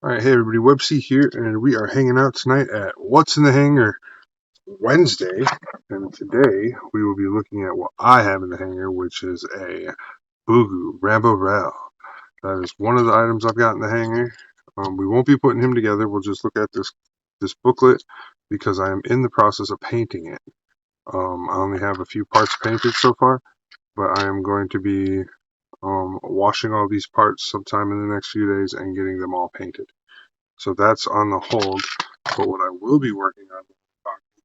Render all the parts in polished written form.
Alright, hey everybody, Websy here, and we are hanging out tonight at What's in the Hangar Wednesday, and today we will be looking at what I have in the hangar, which is a Boogoo Rambo Rel. That is one of the items I've got in the hangar. We won't be putting him together, we'll just look at this booklet, because I am in the process of painting it. I only have a few parts painted so far, but I am going to be washing all these parts sometime in the next few days and getting them all painted. So that's on the hold. But what I will be working on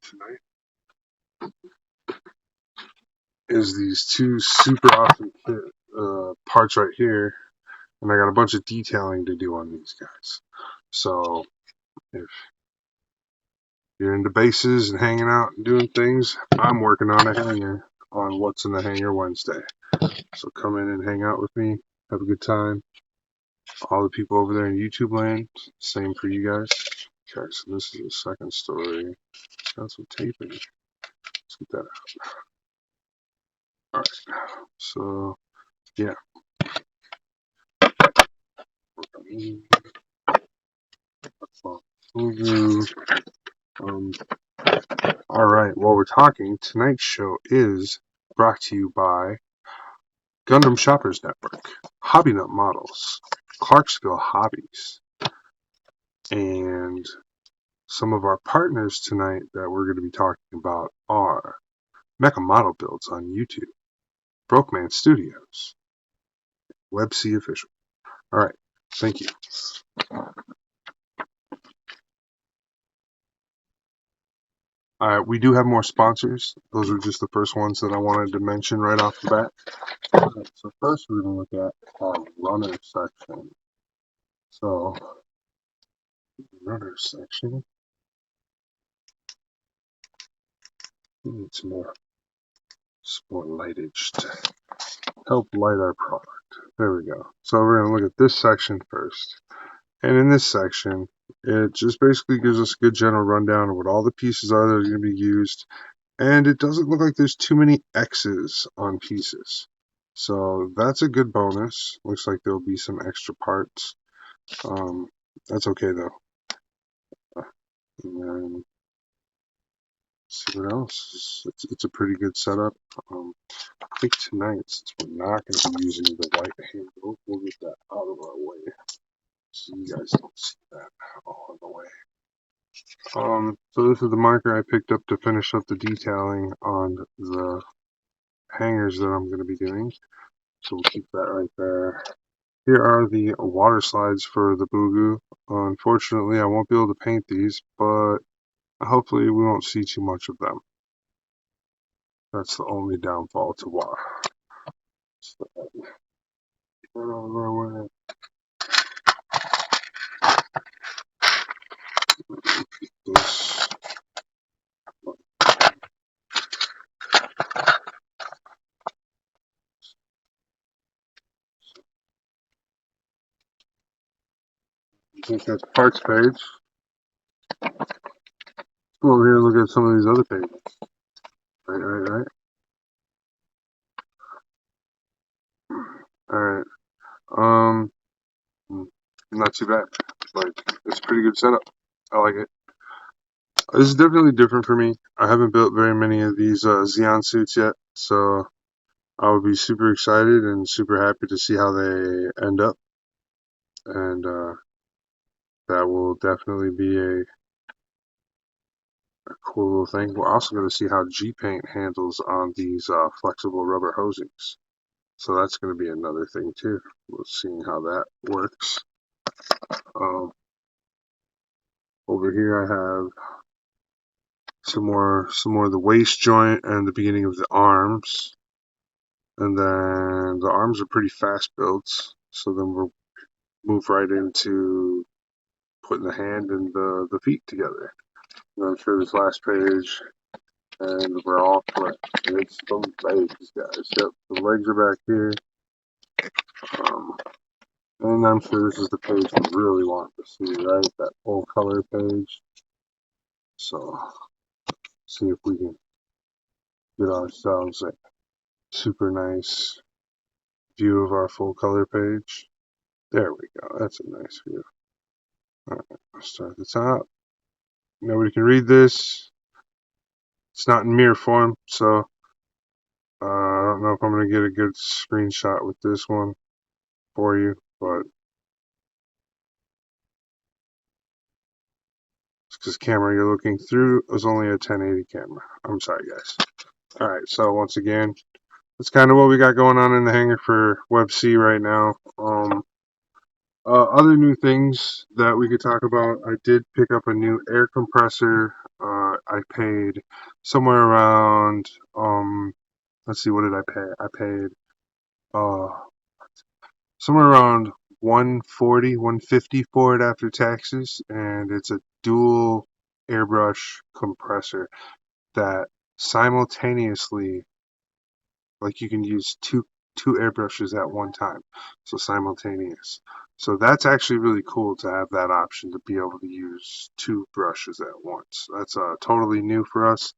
tonight is these two super awesome parts right here. And I got a bunch of detailing to do on these guys. So if you're into bases and hanging out and doing things, I'm working on a hangar on What's in the Hangar Wednesday. So come in and hang out with me. Have a good time. All the people over there in YouTube land, same for you guys. Okay, so this is the second story. Got some tape in it. Let's get that out. Alright, so yeah. Alright, while we're talking, tonight's show is brought to you by Gundam Shoppers Network, Hobby Nut Models, Clarksville Hobbies, and some of our partners tonight that we're going to be talking about are Mecha Model Builds on YouTube, Broke Man Studios, Websy Official. Alright, thank you. We do have more sponsors. Those are just the first ones that I wanted to mention right off the bat. So first we're going to look at our runner section. So, runner section. We need some more lightage to help light our product. There we go. So we're going to look at this section first. And in this section, it just basically gives us a good general rundown of what all the pieces are that are going to be used. And it doesn't look like there's too many X's on pieces. So that's a good bonus. Looks like there'll be some extra parts. That's okay though. And then see what else. It's a pretty good setup. I think tonight, since we're not going to be using the white handle, we'll get that out of our way so you guys don't see that all in the way. So this is the marker I picked up to finish up the detailing on the hangers that I'm going to be doing. So we'll keep that right there. Here are the water slides for the Boogoo. Unfortunately, I won't be able to paint these, but hopefully we won't see too much of them. That's the only downfall to water. So, this. I think that's parts page. Go over here and look at some of these other pages. Right. Alright. Not too bad. Like, it's a pretty good setup. I like it. This is definitely different for me. I haven't built very many of these Xeon suits yet, so I would be super excited and super happy to see how they end up. And that will definitely be a cool little thing. We're also going to see how G-Paint handles on these flexible rubber hosings. So that's going to be another thing too. We'll see how that works. Over here I have some more of the waist joint and the beginning of the arms. And then the arms are pretty fast built. So then we'll move right into putting the hand and the feet together. And I'm sure this last page, and we're all correct. And it's some legs, guys. Yep, the legs are back here. And I'm sure this is the page we really want to see, right? That full color page. So, see if we can get ourselves a super nice view of our full color page. There we go. That's a nice view. Alright, let's start at the top. Nobody can read this. It's not in mirror form, so I don't know if I'm going to get a good screenshot with this one for you, but it's because camera you're looking through is only a 1080 camera. I'm sorry, guys. Alright, so once again, that's kind of what we got going on in the hangar for Web C right now. Other new things that we could talk about, I did pick up a new air compressor. I paid somewhere around, let's see, what did I pay? I paid uh, somewhere around 140, 150 for it after taxes, and it's a dual airbrush compressor that simultaneously, like you can use two airbrushes at one time, so simultaneous. So that's actually really cool to have that option to be able to use two brushes at once. That's totally new for us.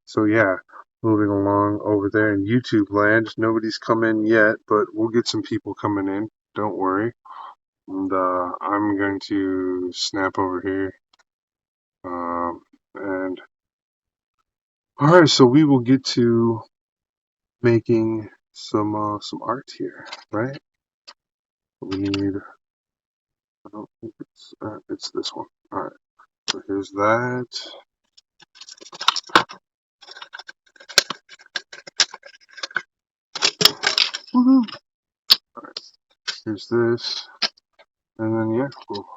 So yeah, moving along over there in YouTube land. Nobody's come in yet, but we'll get some people coming in. Don't worry. And I'm going to snap over here. And all right, so we will get to making some art here, right? We need. I don't think it's this one. All right, so here's that. Woohoo! All right, here's this, and then yeah, we'll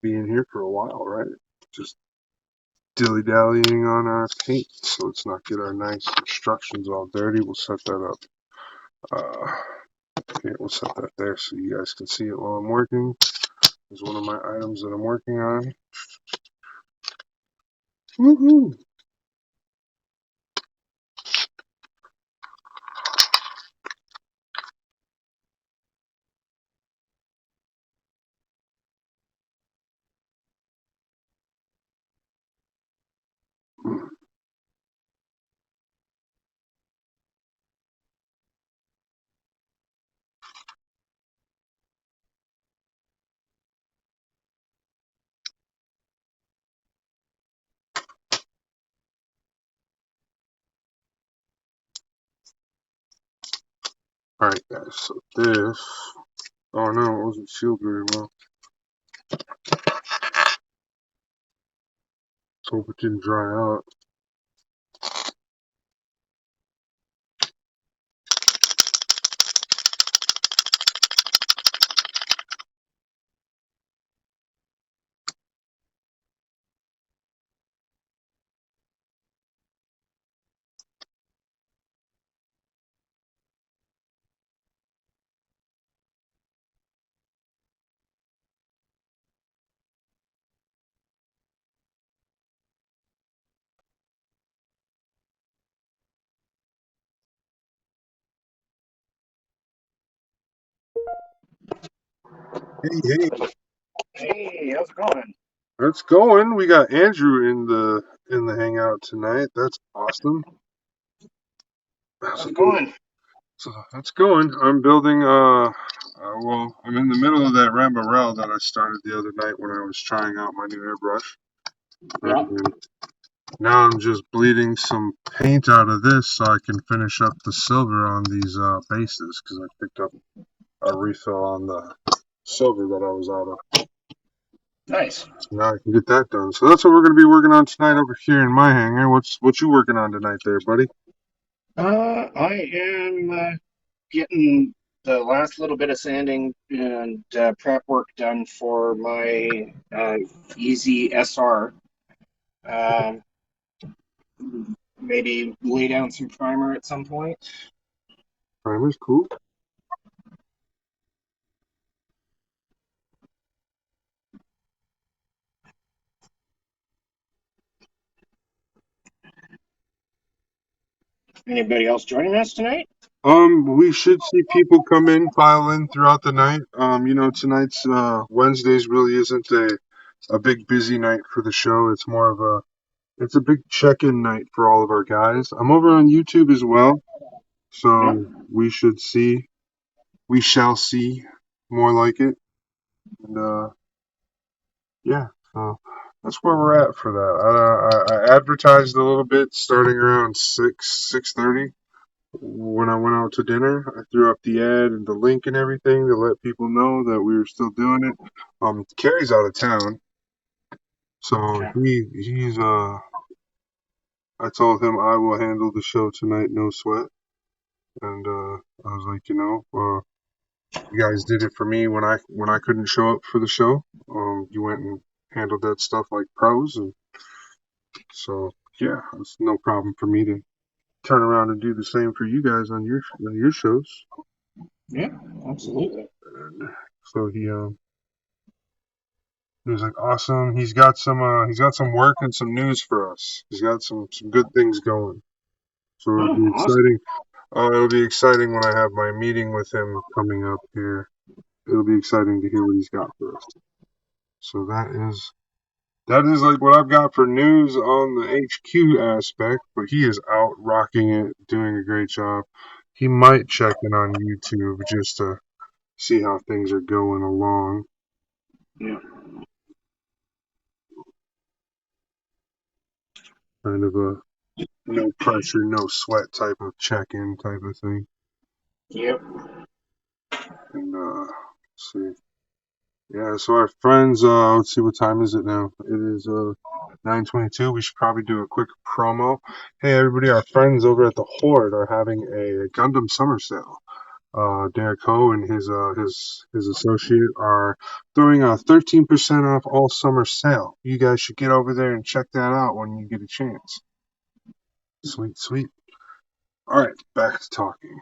be in here for a while, right? Just dilly dallying on our paint, so let's not get our nice instructions all dirty. We'll set that up. Okay, we'll set that there so you guys can see it while I'm working. Is one of my items that I'm working on. Woohoo! Alright guys, so this, oh no, it wasn't sealed very well. Let's hope it didn't dry out. Hey, Hey, how's it going? it's going. We got Andrew in the hangout tonight. That's awesome. How's So, it going? so that's going. I'm building well, I'm in the middle of that Rambarel that I started the other night when I was trying out my new airbrush. Yeah. And now I'm just bleeding some paint out of this so I can finish up the silver on these bases because I picked up a refill on the silver that I was out of. Nice. So now I can get that done. So that's what we're going to be working on tonight over here in my hangar. What you working on tonight there, buddy? I am getting the last little bit of sanding and prep work done for my Easy SR. Um, Maybe lay down some primer at some point. Primer's cool. Anybody else joining us tonight? We should see people come in, file in throughout the night. Tonight's Wednesdays really isn't a big busy night for the show. It's more of it's a big check-in night for all of our guys. I'm over on YouTube as well, Yeah. so we shall see more like it. And yeah, so that's where we're at for that. I advertised a little bit starting around 6:30 when I went out to dinner. I threw up the ad and the link and everything to let people know that we were still doing it. Carrie's out of town, so Okay. he's. I told him I will handle the show tonight, no sweat. And I was like, you guys did it for me when I couldn't show up for the show. You went and handled that stuff like pros, and so yeah, it's no problem for me to turn around and do the same for you guys on your shows. Yeah, absolutely. And so he was like, awesome. He's got some work and some news for us. He's got some good things going. So it'll Oh, be awesome. exciting. It'll be exciting when I have my meeting with him coming up here. It'll be exciting to hear what he's got for us. So that is like what I've got for news on the HQ aspect, but he is out rocking it, doing a great job. He might check in on YouTube just to see how things are going along. Yeah. Kind of a no pressure, no sweat type of check-in type of thing. Yep. And let's see. Yeah, so our friends, let's see, what time is it now? It is 9:22. We should probably do a quick promo. Hey everybody, our friends over at the Horde are having a Gundam summer sale. Derek Ho and his associate are throwing a 13% off all summer sale. You guys should get over there and check that out when you get a chance. Sweet, sweet. All right, back to talking.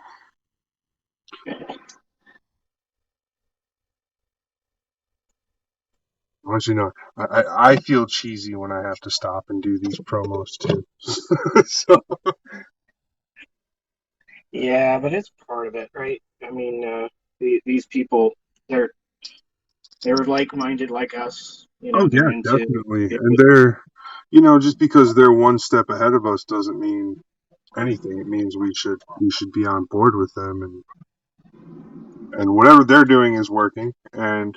Once you know, I feel cheesy when I have to stop and do these promos too. So Yeah, but it's part of it, right? I mean, these people, they're they're like-minded like us. oh They're yeah, into definitely. it. And they're, just because they're one step ahead of us doesn't mean anything. It means we should be on board with them, and whatever they're doing is working, and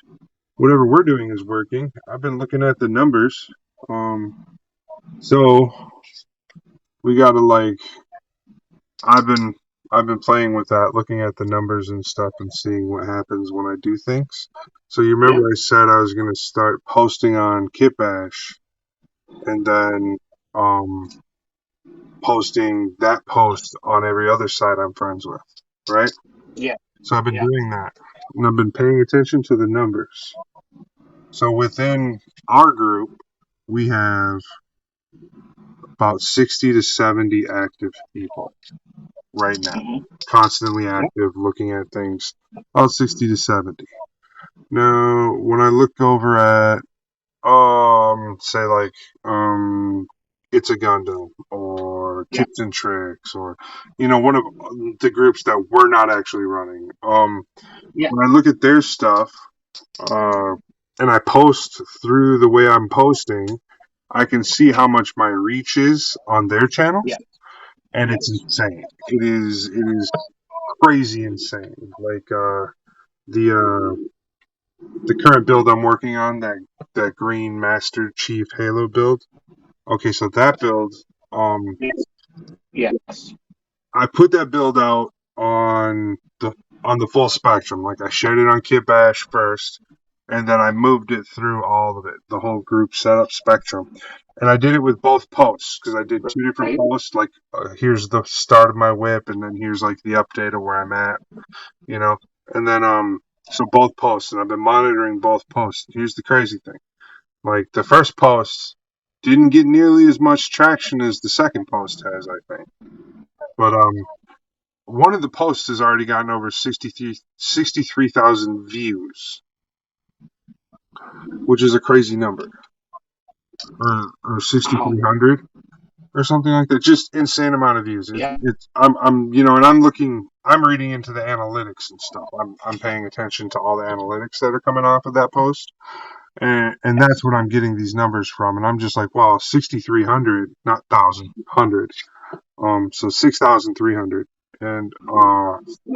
whatever we're doing is working. I've been looking at the numbers. Um, so we gotta like I've been I've been playing with that, looking at the numbers and stuff and seeing what happens when I do things. So you Yeah, remember I said I was gonna start posting on Kit Bash and then um posting that post on every other site I'm friends with, right? yeah, So I've been yeah. doing that. And I've been paying attention to the numbers. So within our group, we have about 60 to 70 active people right now, Hmm. constantly Yeah, active, looking at things. About 60 to 70. Now, when I look over at, say like, It's a Gundam or yeah, Tips and Tricks or, one of the groups that we're not actually running. yeah, When I look at their stuff, uh, and I post through the way I'm posting, I can see how much my reach is on their channels, yeah, and it's yes, insane. It is crazy insane. Like the the current build I'm working on, that Green Master Chief Halo build. Okay, so that build, um, yes, yes. I put that build out on the full spectrum. Like I shared it on Kit Bash first, and then I moved it through all of it, the whole group setup spectrum. And I did it with both posts because I did two different Right? posts. Like here's the start of my whip, and then here's like the update of where I'm at, you know. And then so both posts, and I've been monitoring both posts. Here's the crazy thing: like the first post didn't get nearly as much traction as the second post has, I think. But one of the posts has already gotten over 63,000 views, which is a crazy number, or Wow. 6,300 or something like that. Just insane amount of views. Yeah, And I'm reading into the analytics and stuff. I'm paying attention to all the analytics that are coming off of that post, and that's what I'm getting these numbers from. And I'm just like, wow, 6,300, not thousand, hundred. So 6,300, and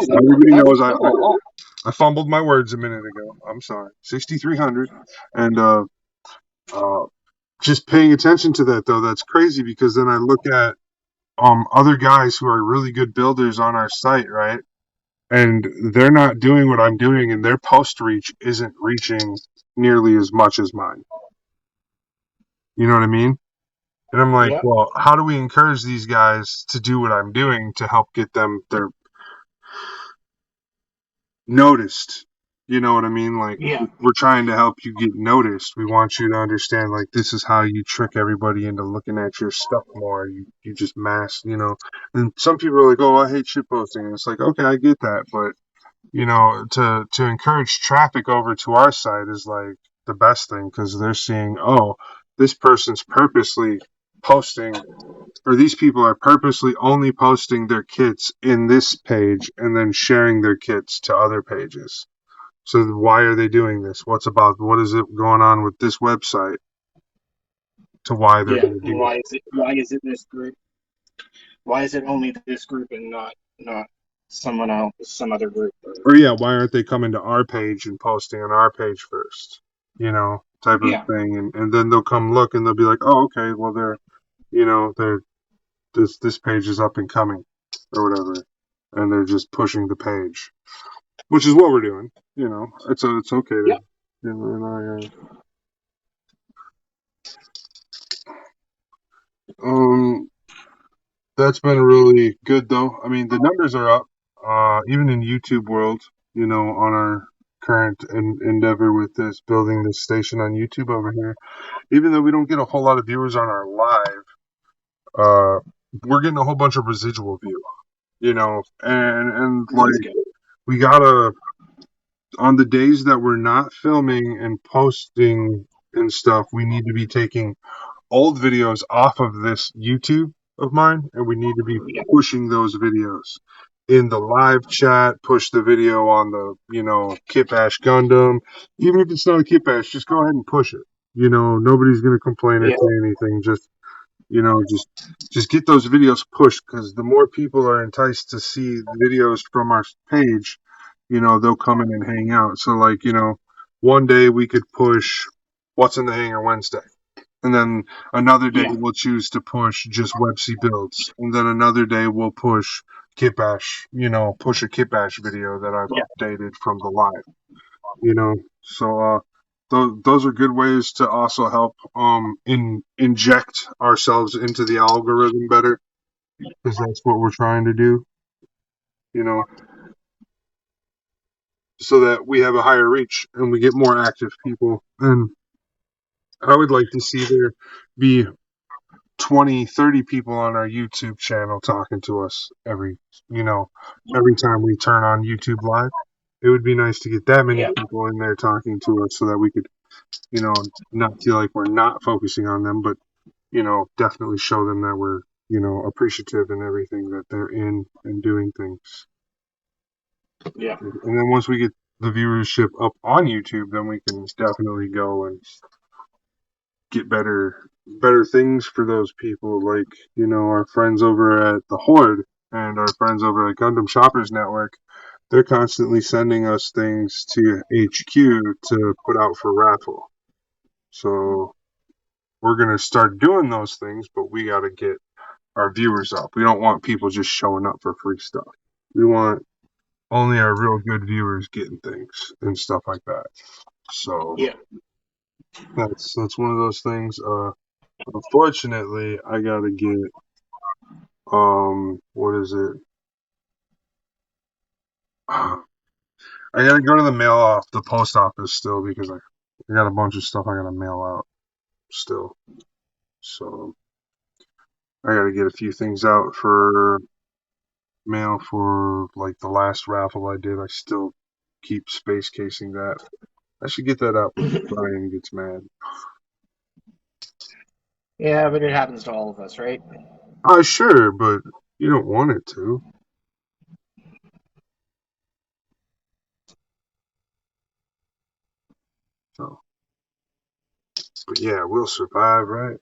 so everybody knows that's still a lot. I fumbled my words a minute ago. I'm sorry. 6,300. And Uh, just paying attention to that though, that's crazy because then I look at other guys who are really good builders on our site, right? And they're not doing what I'm doing, and their post reach isn't reaching nearly as much as mine. You know what I mean? And I'm like, Yep. well, how do we encourage these guys to do what I'm doing to help get them their noticed? You know what I mean? Like, Yeah. we're trying to help you get noticed. We want you to understand, like, this is how you trick everybody into looking at your stuff more. You just mass, you know. And some people are like, oh, I hate shit posting. And it's like, okay, I get that, but to encourage traffic over to our site is like the best thing because they're seeing, oh, this person's purposely posting, or these people are purposely only posting their kits in this page and then sharing their kits to other pages. So why are they doing this? What is it going on with this website to why they're Yeah. going to And do that? why is it this group? Why is it only this group and not someone else, some other group? Or yeah, why aren't they coming to our page and posting on our page first? Type of Yeah. thing, and then they'll come look and they'll be like, oh, okay, well they're this page is up and coming or whatever, and they're just pushing the page, which is what we're doing. It's okay to, Yep. and that's been really good though. I mean, the numbers are up, even in YouTube world. On our current endeavor with this building this station on YouTube over here, even though we don't get a whole lot of viewers on our live, uh, we're getting a whole bunch of residual view. And That's like good. we gotta on the days that we're not filming and posting and stuff, we need to be taking old videos off of this YouTube of mine, and we need to be Yeah. pushing those videos in the live chat. Push the video on the Kit Bash Gundam, even if it's not a Kit Bash, just go ahead and push it. Nobody's gonna complain or Yeah. say anything. Just get those videos pushed because the more people are enticed to see videos from our page, they'll come in and hang out. So like, one day we could push what's in the Hangar Wednesday. And then another day Yeah. we'll choose to push just Websy builds. And then another day we'll push Kit Bash, push a Kit Bash video that I've Yeah. updated from the live, So those are good ways to also help inject ourselves into the algorithm better because that's what we're trying to do, you know, so that we have a higher reach and we get more active people. And I would like to see there be 20, 30 people on our YouTube channel talking to us every time we turn on YouTube Live. It would be nice to get that many Yeah. people in there talking to us so that we could, not feel like we're not focusing on them, but, definitely show them that we're, appreciative in everything that they're in and doing things. Yeah. And then once we get the viewership up on YouTube, then we can definitely go and get better things for those people, like our friends over at the Horde and our friends over at Gundam Shoppers Network. They're constantly sending us things to HQ to put out for raffle. So we're gonna start doing those things, but we gotta get our viewers up. We don't want people just showing up for free stuff. We want only our real good viewers getting things and stuff like that. So Yeah. that's one of those things. Unfortunately, I gotta get what is it? I gotta go to the post office still because I got a bunch of stuff I gotta mail out still. So I gotta get a few things out for mail for like the last raffle I did. I still keep space casing that. I should get that out before Brian gets mad. Yeah, but it happens to all of us, right? Sure, but you don't want it to. So, but yeah, we'll survive, right?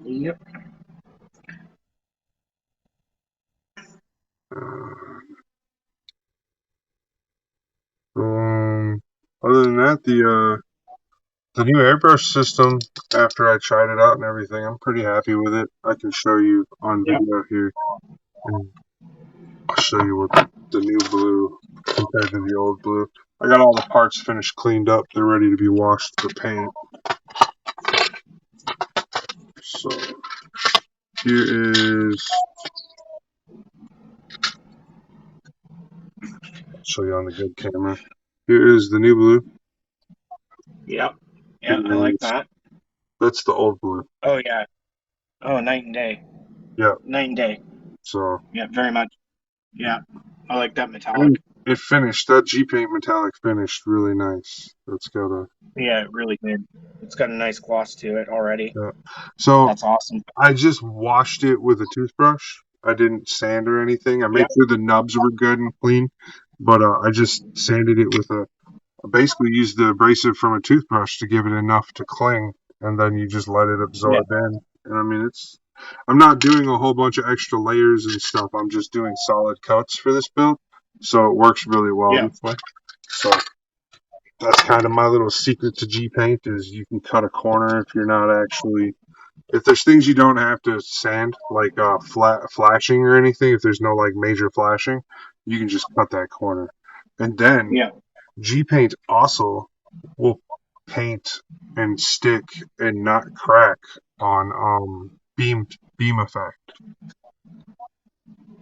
Yep. Uh, um, other than that, The new airbrush system, after I tried it out and everything, I'm pretty happy with it. I can show you on Yep. video here. And I'll show you what the new blue compared to the old blue. I got all the parts finished, cleaned up. They're ready to be washed for paint. So here is, I'll show you on the good camera. Here is the new blue. Yep. Yeah, I like And that. that's the old blue. Oh yeah. Oh, night and day. Yeah. Night and day. So Yeah, very much. Yeah. I like that and metallic. it finished. That G paint metallic finished really nice. That's got a Yeah, really good. It's got a nice gloss to it already. yeah. So That's awesome. I just washed it with a toothbrush. I didn't sand or anything. I made Yep. sure the nubs were good and clean, but I just sanded it with a. I basically used the abrasive from a toothbrush to give it enough to cling, and then you just let it Yeah. absorb in. And I mean, it's. I'm not doing a whole bunch of extra layers and stuff. I'm just doing solid cuts for this build, so it works really well Yeah. this way. So that's kind of my little secret to G paint is you can cut a corner if you're not actually if there's things you don't have to sand, like flashing or anything, if there's no like major flashing, you can just cut that corner. And then Yeah. G Paint also will paint and stick and not crack on beam effect. Oh,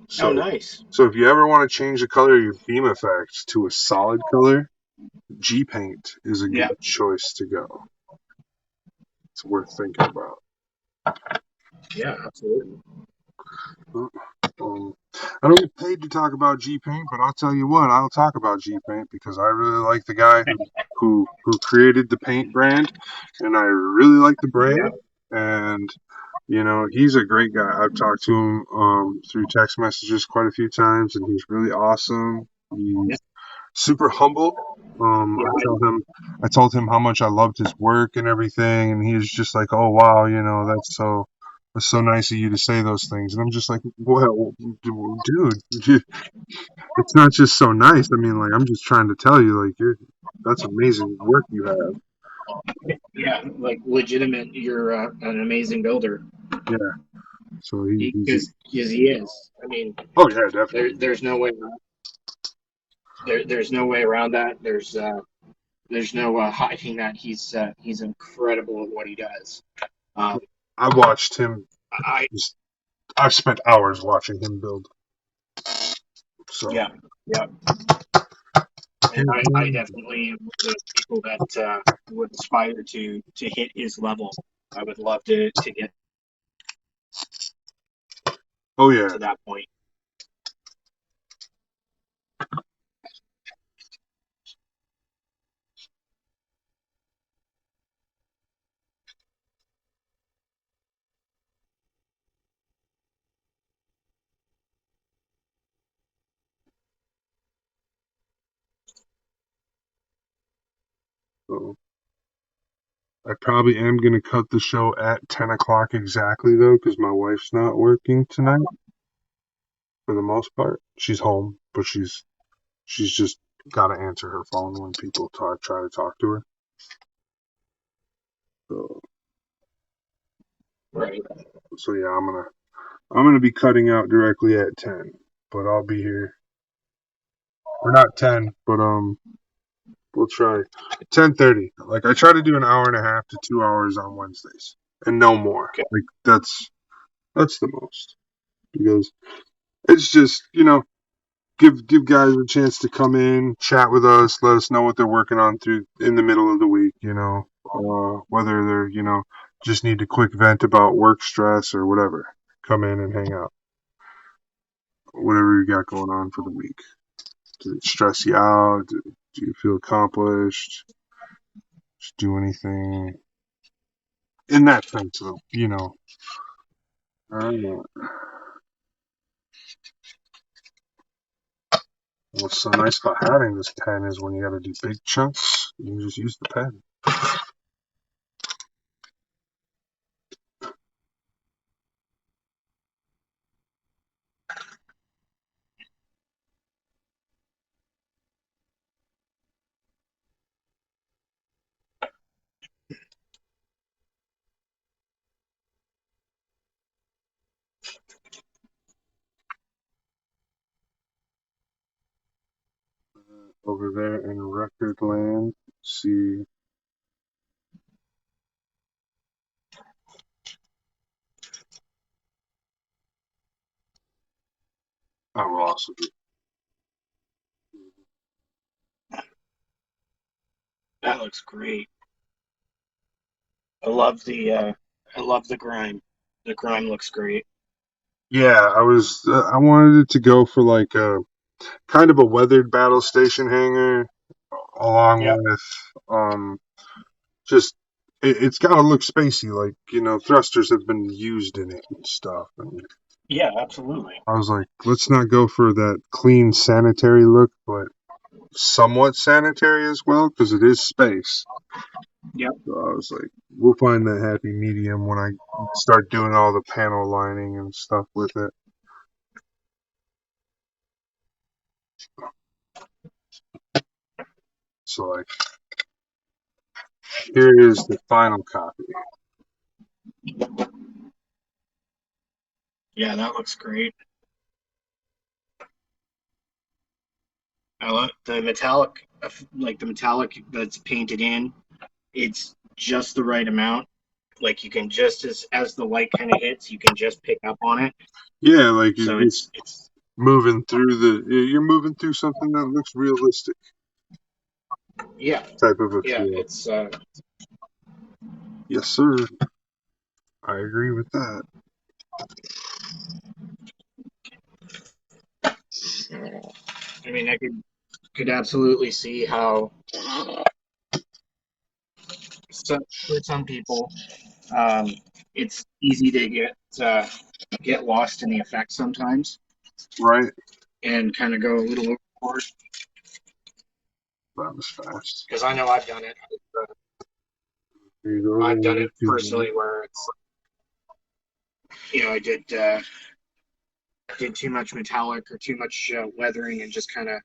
So nice. so if you ever want to change the color of your beam effect to a solid color, G Paint is a Yeah. good choice to go. It's worth thinking about. Yeah, absolutely. Um, I don't get paid to talk about G Paint, but I'll tell you what, I'll talk about G Paint because I really like the guy who created the paint brand, and I really like the Yeah. brand, and he's a great guy. I've talked to him through text messages quite a few times, and he's really awesome. Yeah. He's super humble. Yeah. I told him how much I loved his work and everything, and he was just like, "Oh wow, that's so nice of you to say those things." And I'm just like, "Well, dude, it's not just so nice. I mean, like, I'm just trying to tell you, like, that's amazing work you have." Yeah. Like legitimate, you're an amazing builder Yeah. So he's because he is. I mean, oh yeah, definitely. there's no way there's no way around that. There's no hiding that he's incredible at what he does. Um, I watched him. I I've spent hours watching him build. So Yeah, yeah, and I definitely am one of those people that would aspire to hit his level. I would love to get oh yeah. to that point. So I probably am going to cut the show at 10 o'clock exactly, though, because my wife's not working tonight for the most part. She's home, but she's just got to answer her phone when people try to talk to her. So, Right. so yeah, I'm gonna be cutting out directly at 10, but I'll be here. Or not 10, but we'll try 10:30. Like I try to do an hour and a half to 2 hours on Wednesdays, and no more. Okay. Like that's the most because it's just give guys a chance to come in, chat with us, let us know what they're working on through in the middle of the week. Whether they're just need a quick vent about work stress or whatever. Come in and hang out. Whatever you got going on for the week. Did it stress you out? Do you feel accomplished? Just do anything in that sense of. I don't know. What's so nice about having this pen is when you got to do big chunks, you can just use the pen. Over there in Record Land, see. Oh, awesome. That looks great. I love the grime. The grime looks great. Yeah, I wanted it to go for like a kind of a weathered battle station hangar, along Yep. with just it's got to look spacey, like thrusters have been used in it and stuff. And Yeah, absolutely. I was like, let's not go for that clean sanitary look, but somewhat sanitary as well because it is space. Yep. So I was like, we'll find that happy medium when I start doing all the panel lining and stuff with it. So like, here is the final copy. Yeah, that looks great. I love the metallic, like the metallic that's painted in. It's just the right amount. Like you can just as the light kind of hits, you can just pick up on it. Yeah, like So you're just it's you're moving through something that looks realistic, yeah, type of a yeah, feel. it's Yes, sir. I agree with that. I mean, I could absolutely see how for some people, um, it's easy to get lost in the effects sometimes Right? and kind of go a little overboard. That was fast. Because I know I've done it. Here you go. I've done it Then. personally where it's I did too much metallic or too much weathering and just kind of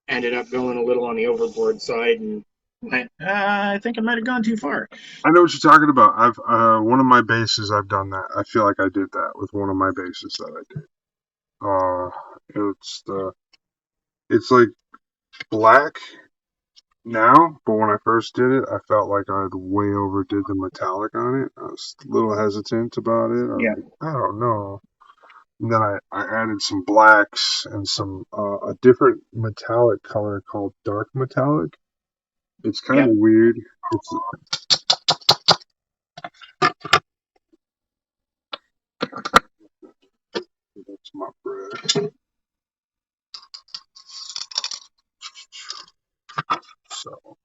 ended up going a little on the overboard side and went, I think I might have gone too far. I know what you're talking about. I've one of my bases. I've done that. I feel like I did that with one of my bases that I did. It's like black now, but when I first did it, I felt like I'd way overdid the metallic on it. I was a little hesitant about it. I was Yeah, like, I don't know. And then I added some blacks and some a different metallic color called dark metallic. It's kind yeah. of weird. It's that's my bread. So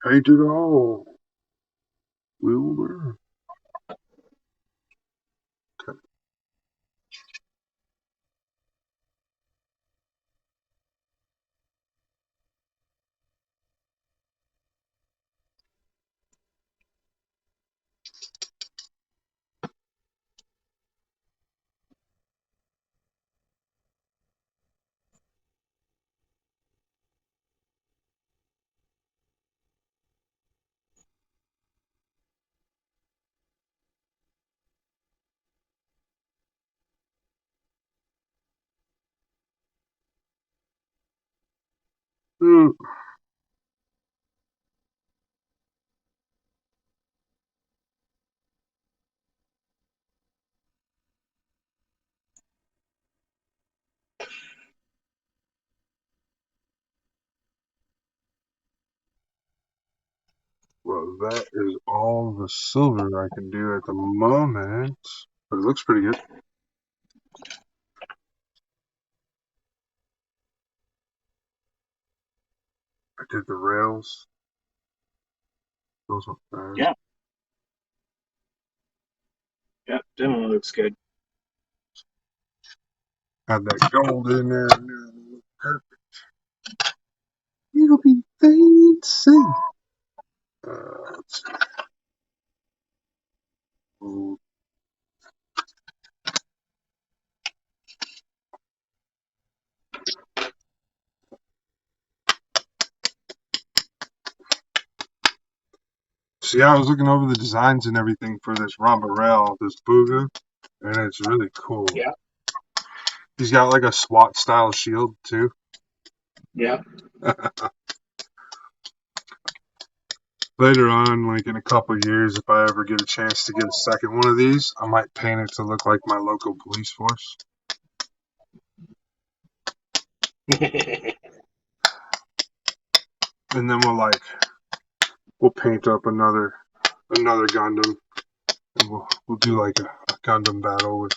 paint it all, Wilbur. Okay. Hmm. Well, that is all the silver I can do at the moment, but it looks pretty good. I did the rails; those were fast. Yeah, yeah, definitely looks good. Had that gold in there. Perfect. It'll be fancy. Let's see. So yeah, I was looking over the designs and everything for this Ramba Rail, this Booga, and it's really cool. Yeah. He's got like a SWAT style shield too. Yeah. Later on, like in a couple of years, if I ever get a chance to get a second one of these, I might paint it to look like my local police force. And then we'll paint up another Gundam, and we'll do like a Gundam battle with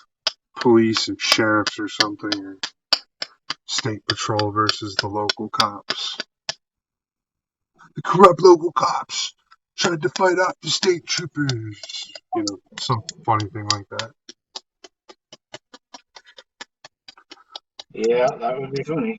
police and sheriffs or something, or state patrol versus the local cops. The corrupt local cops tried to fight off the state troopers. You know, some funny thing like that. Yeah, that would be funny.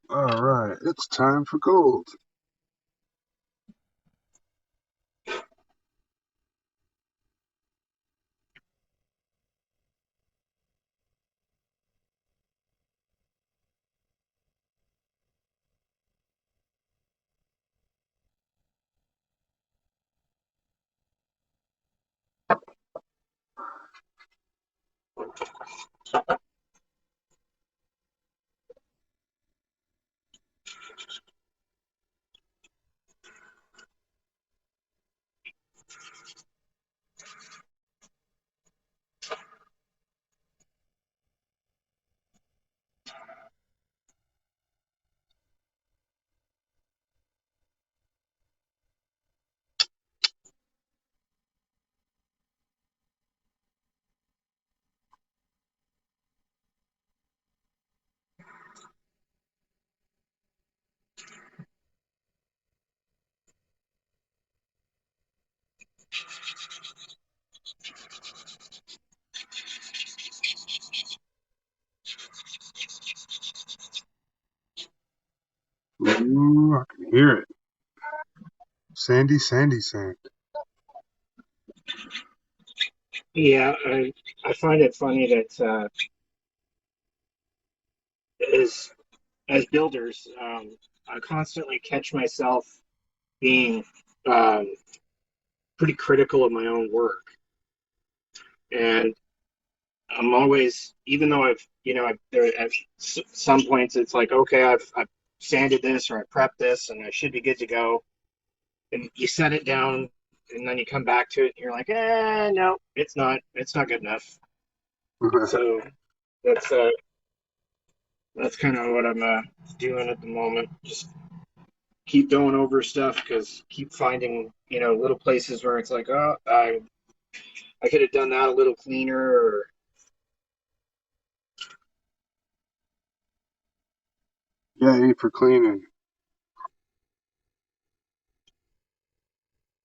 All right, it's time for gold. Ooh, I can hear it. Sandy, sandy, sand. Yeah, I find it funny that as as builders, I constantly catch myself being um, pretty critical of my own work, and I'm always, even though at some points it's like, okay, I've sanded this or I prepped this and I should be good to go, and you set it down, and then you come back to it, and you're like, no, it's not good enough. So that's uh, that's kind of what I'm doing at the moment. Just keep going over stuff because keep finding little places where it's like, oh, I could have done that a little cleaner, or Yeah, A for cleaning.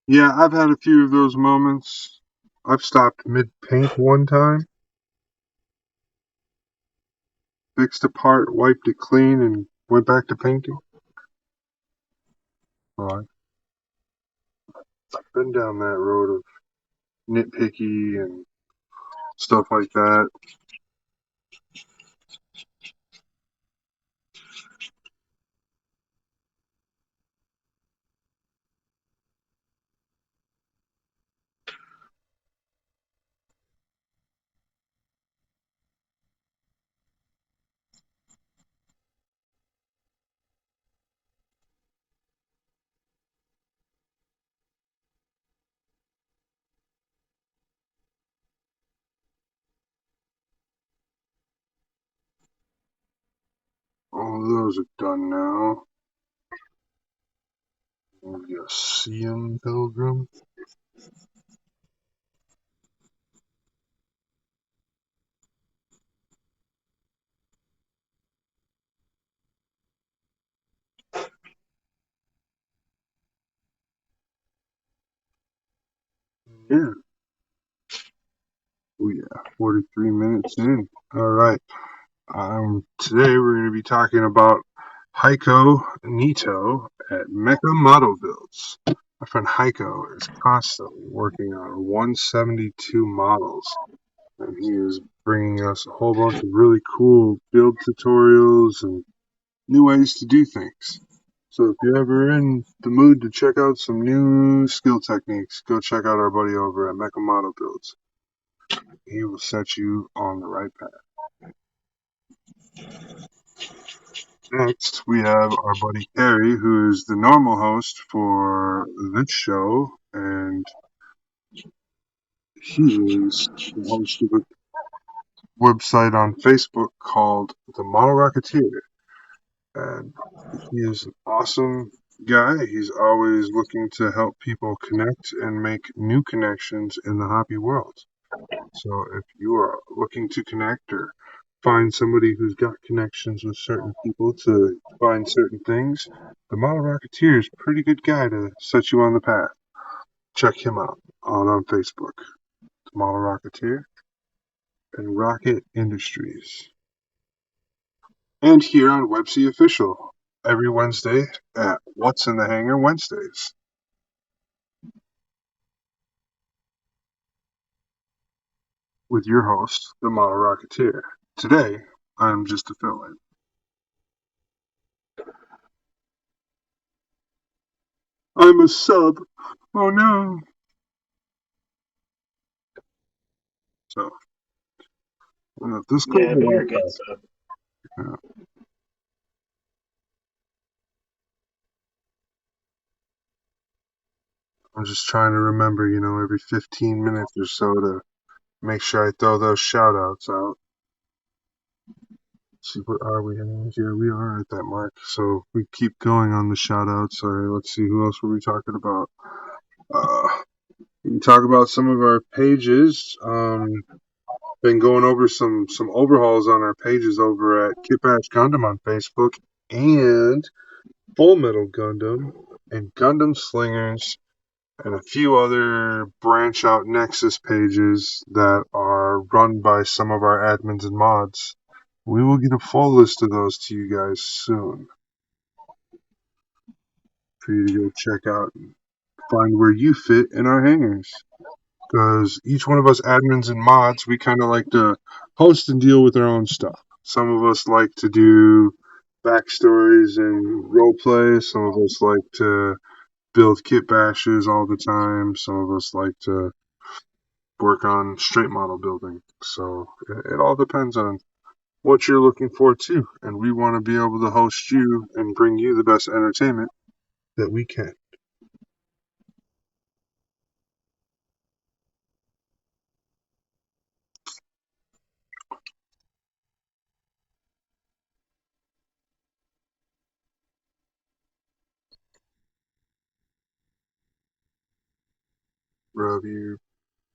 Yeah, I've had a few of those moments. I've stopped mid-paint one time, fixed a part, wiped it clean, and went back to painting. Well, I've been down that road of nitpicky and stuff like that. All of those are done now. Maybe a CM Pilgrim. Yeah. Oh yeah, 43 minutes in. All right. Today we're going to be talking about Hiko Nito at Mecha Model Builds. My friend Hiko is constantly working on 172 models, and he is bringing us a whole bunch of really cool build tutorials and new ways to do things. So if you're ever in the mood to check out some new skill techniques, go check out our buddy over at Mecha Model Builds. He will set you on the right path. Next, we have our buddy Carrie, who is the normal host for this show, and he is the host of a website on Facebook called the Model Rocketeer. And he is an awesome guy. He's always looking to help people connect and make new connections in the hobby world. So if you are looking to connect or find somebody who's got connections with certain people to find certain things, the Model Rocketeer is a pretty good guy to set you on the path. Check him out on Facebook. The Model Rocketeer and Rocket Industries. And here on Websy Official, every Wednesday at What's in the Hangar Wednesdays. With your host, the Model Rocketeer. Today, I'm just a fill-in. I'm a sub. Oh no. So, this goes Yeah, a but you're while a good back. sub. I'm just trying to remember, every 15 minutes or so to make sure I throw those shout outs out. Let's see, what are we at? Yeah, we are at that mark. So we keep going on the shout outs. Sorry, let's see, who else were we talking about? We can talk about some of our pages. Been going over some overhauls on our pages over at Kit Bash Gundam on Facebook and Full Metal Gundam and Gundam Slingers and a few other branch out Nexus pages that are run by some of our admins and mods. We will get a full list of those to you guys soon for you to go check out and find where you fit in our hangars. Because each one of us admins and mods, we kind of like to host and deal with our own stuff. Some of us like to do backstories and role play. Some of us like to build kit bashes all the time. Some of us like to work on straight model building. So it all depends on what you're looking for too. And we want to be able to host you and bring you the best entertainment that we can. Rub your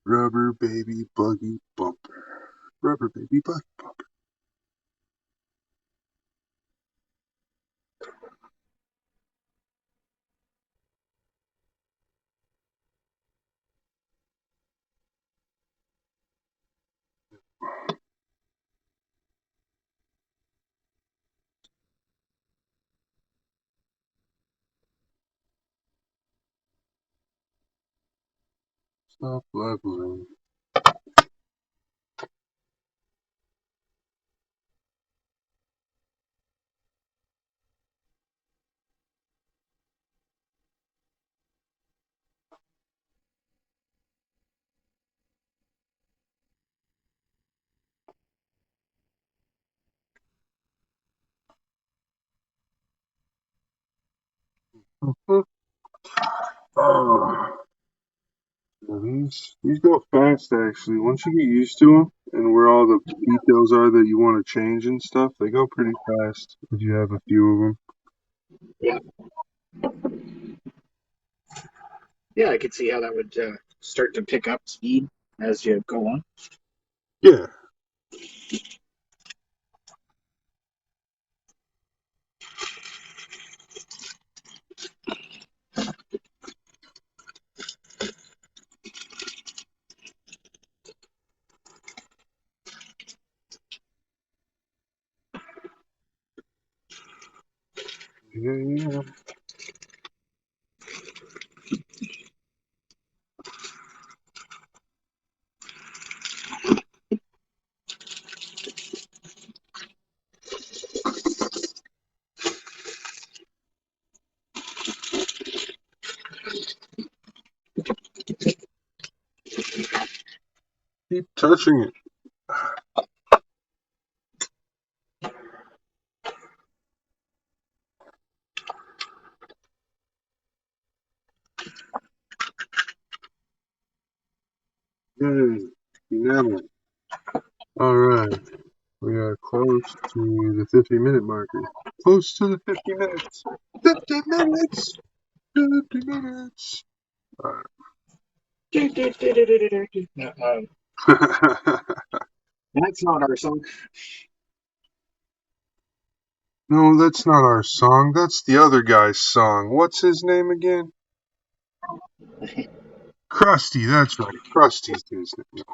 rubber baby buggy bumper. Rubber baby buggy bumper. Stop leveling. Oh, these go fast actually. Once you get used to them and where all the details are that you want to change and stuff, they go pretty fast if you have a few of them. Yeah. Yeah, I could see how that would start to pick up speed as you go on. Yeah. Yeah. Keep touching it. Yay. Enamel. Alright. We are close to the 50-minute marker. Close to the 50 minutes. 50 minutes! 50 minutes! Alright. That's not our song. No, that's not our song. That's the other guy's song. What's his name again? Krusty, that's right. Krusty's his name.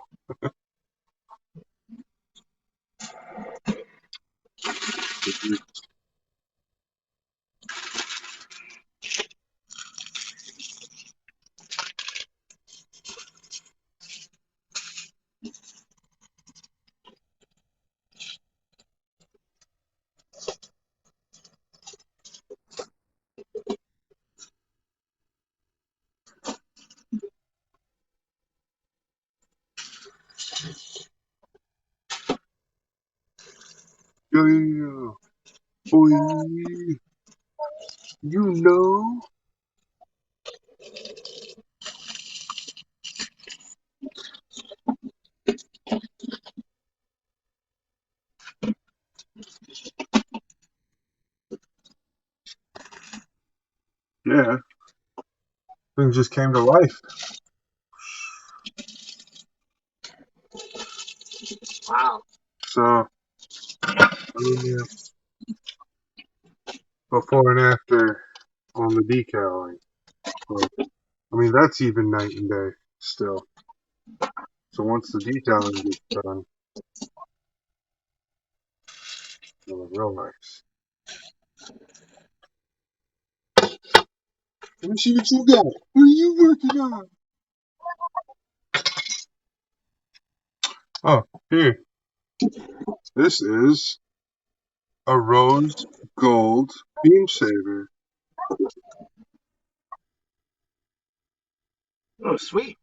Yeah. Boy, you know. Yeah. Thing just came to life. Wow. So, yeah, before and after on the decaling. So, that's even night and day still. So once the detailing gets done, it'll look real nice. Let me see what you got. What are you working on? Oh, here. This is a rose gold beam saber. Oh, sweet.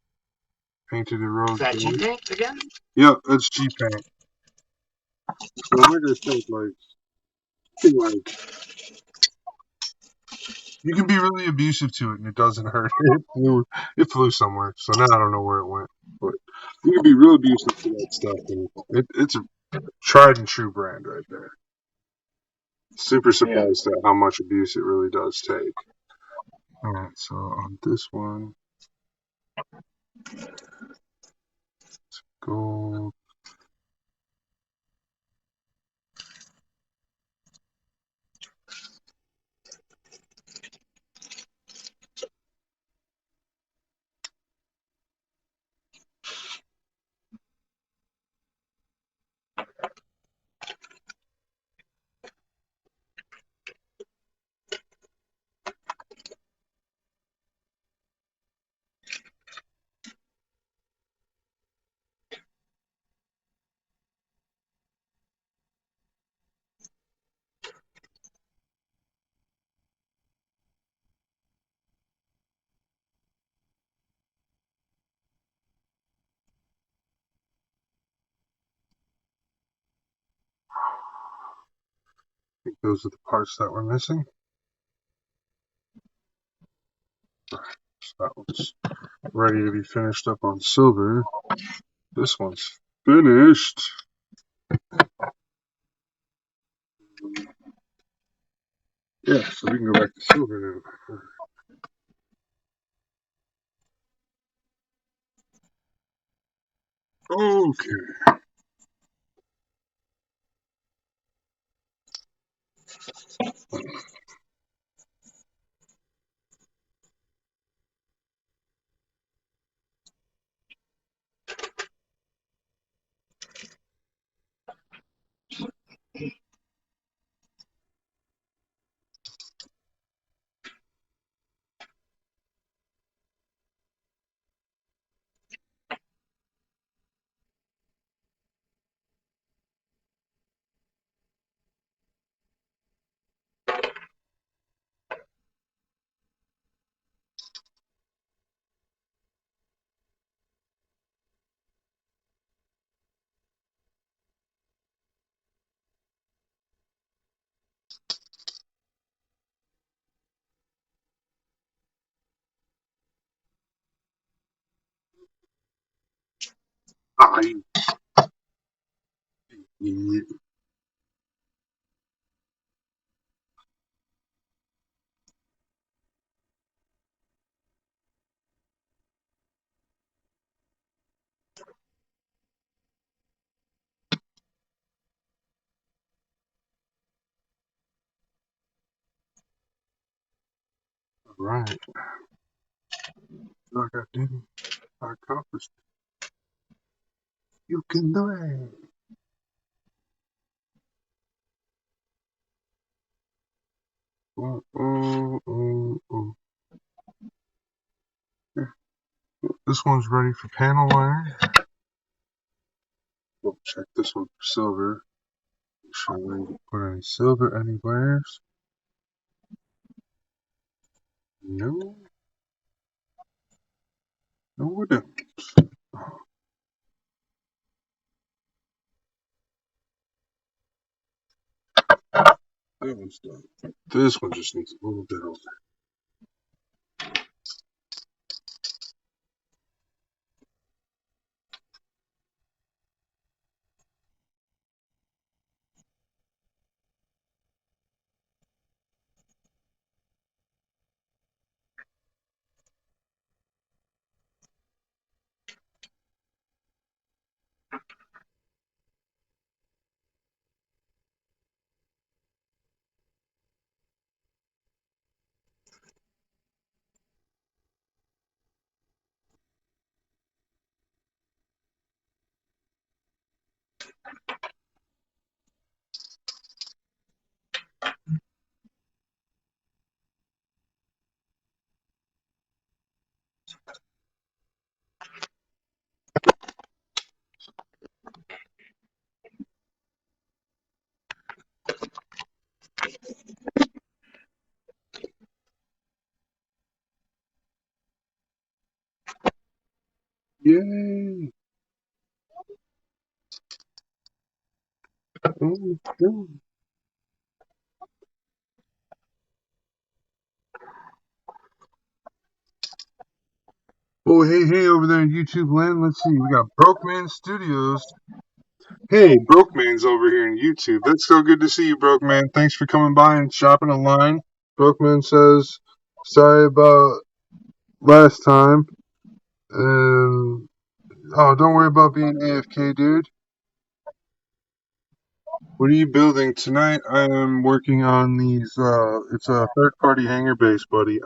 Painted in Is rose that gold. G-Paint again? Yep, that's G-Paint. So like I said, like you can be really abusive to it and it doesn't hurt. It flew somewhere, so now I don't know where it went. But you can be real abusive to that stuff, and it's a tried and true brand right there. Super Yeah. surprised at how much abuse it really does take. Alright, so on this one, gold. I think those are the parts that we're missing. So that one's ready to be finished up on silver. This one's finished. Yeah, so we can go back to silver now. Okay. I idiot. Right. Like I did. I accomplished it. You can do it. Yeah, this one's ready for panel wire. We'll check this one for silver. Make sure we didn't put any silver anywhere. No, no, we didn't. That one's done. This one just needs a little bit of. Yay! Oh, oh, hey, over there in YouTube land. Let's see. We got Brokeman Studios. Hey, Brokeman's over here in YouTube. That's so good to see you, Brokeman. Thanks for coming by and shopping a line. Brokeman says, sorry about last time. And, oh, don't worry about being AFK, dude. What are you building tonight? I am working on these. It's a third-party hangar base, buddy.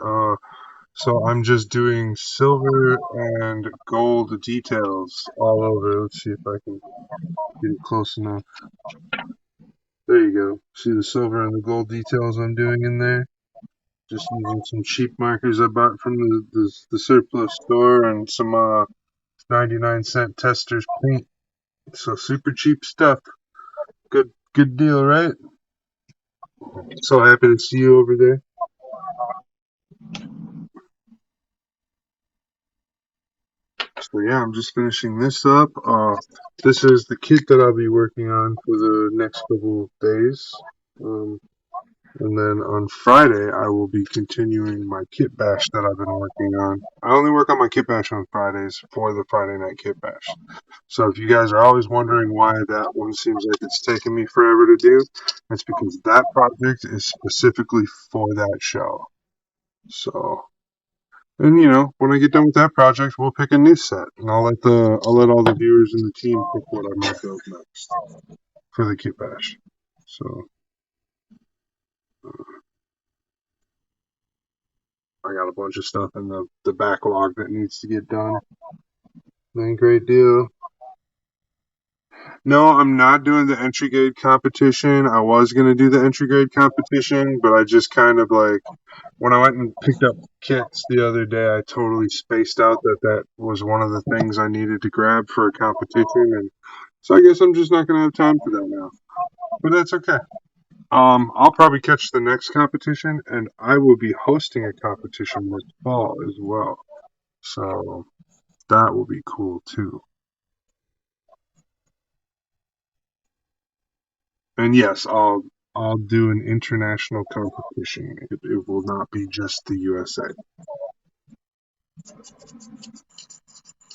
So I'm just doing silver and gold details all over. Let's see if I can get it close enough. There you go. See the silver and the gold details I'm doing in there? Just using some cheap markers I bought from the surplus store and some 99-cent testers paint. So super cheap stuff. Good deal, right? So happy to see you over there. So yeah, I'm just finishing this up. This is the kit that I'll be working on for the next couple of days. And then on Friday, I will be continuing my kit bash that I've been working on. I only work on my kit bash on Fridays for the Friday night kit bash. So if you guys are always wondering why that one seems like it's taking me forever to do, it's because that project is specifically for that show. So, and when I get done with that project, we'll pick a new set, and I'll let all the viewers and the team pick what I might build next for the kit bash. So I got a bunch of stuff in the backlog that needs to get done. Great deal. No, I'm not doing the entry grade competition. I was gonna do the entry grade competition, but I just kind of like when I went and picked up kits the other day, I totally spaced out that was one of the things I needed to grab for a competition, and so I guess I'm just not gonna have time for that now. But that's okay. I'll probably catch the next competition, and I will be hosting a competition this fall as well. So that will be cool too. And yes, I'll do an international competition. It will not be just the USA.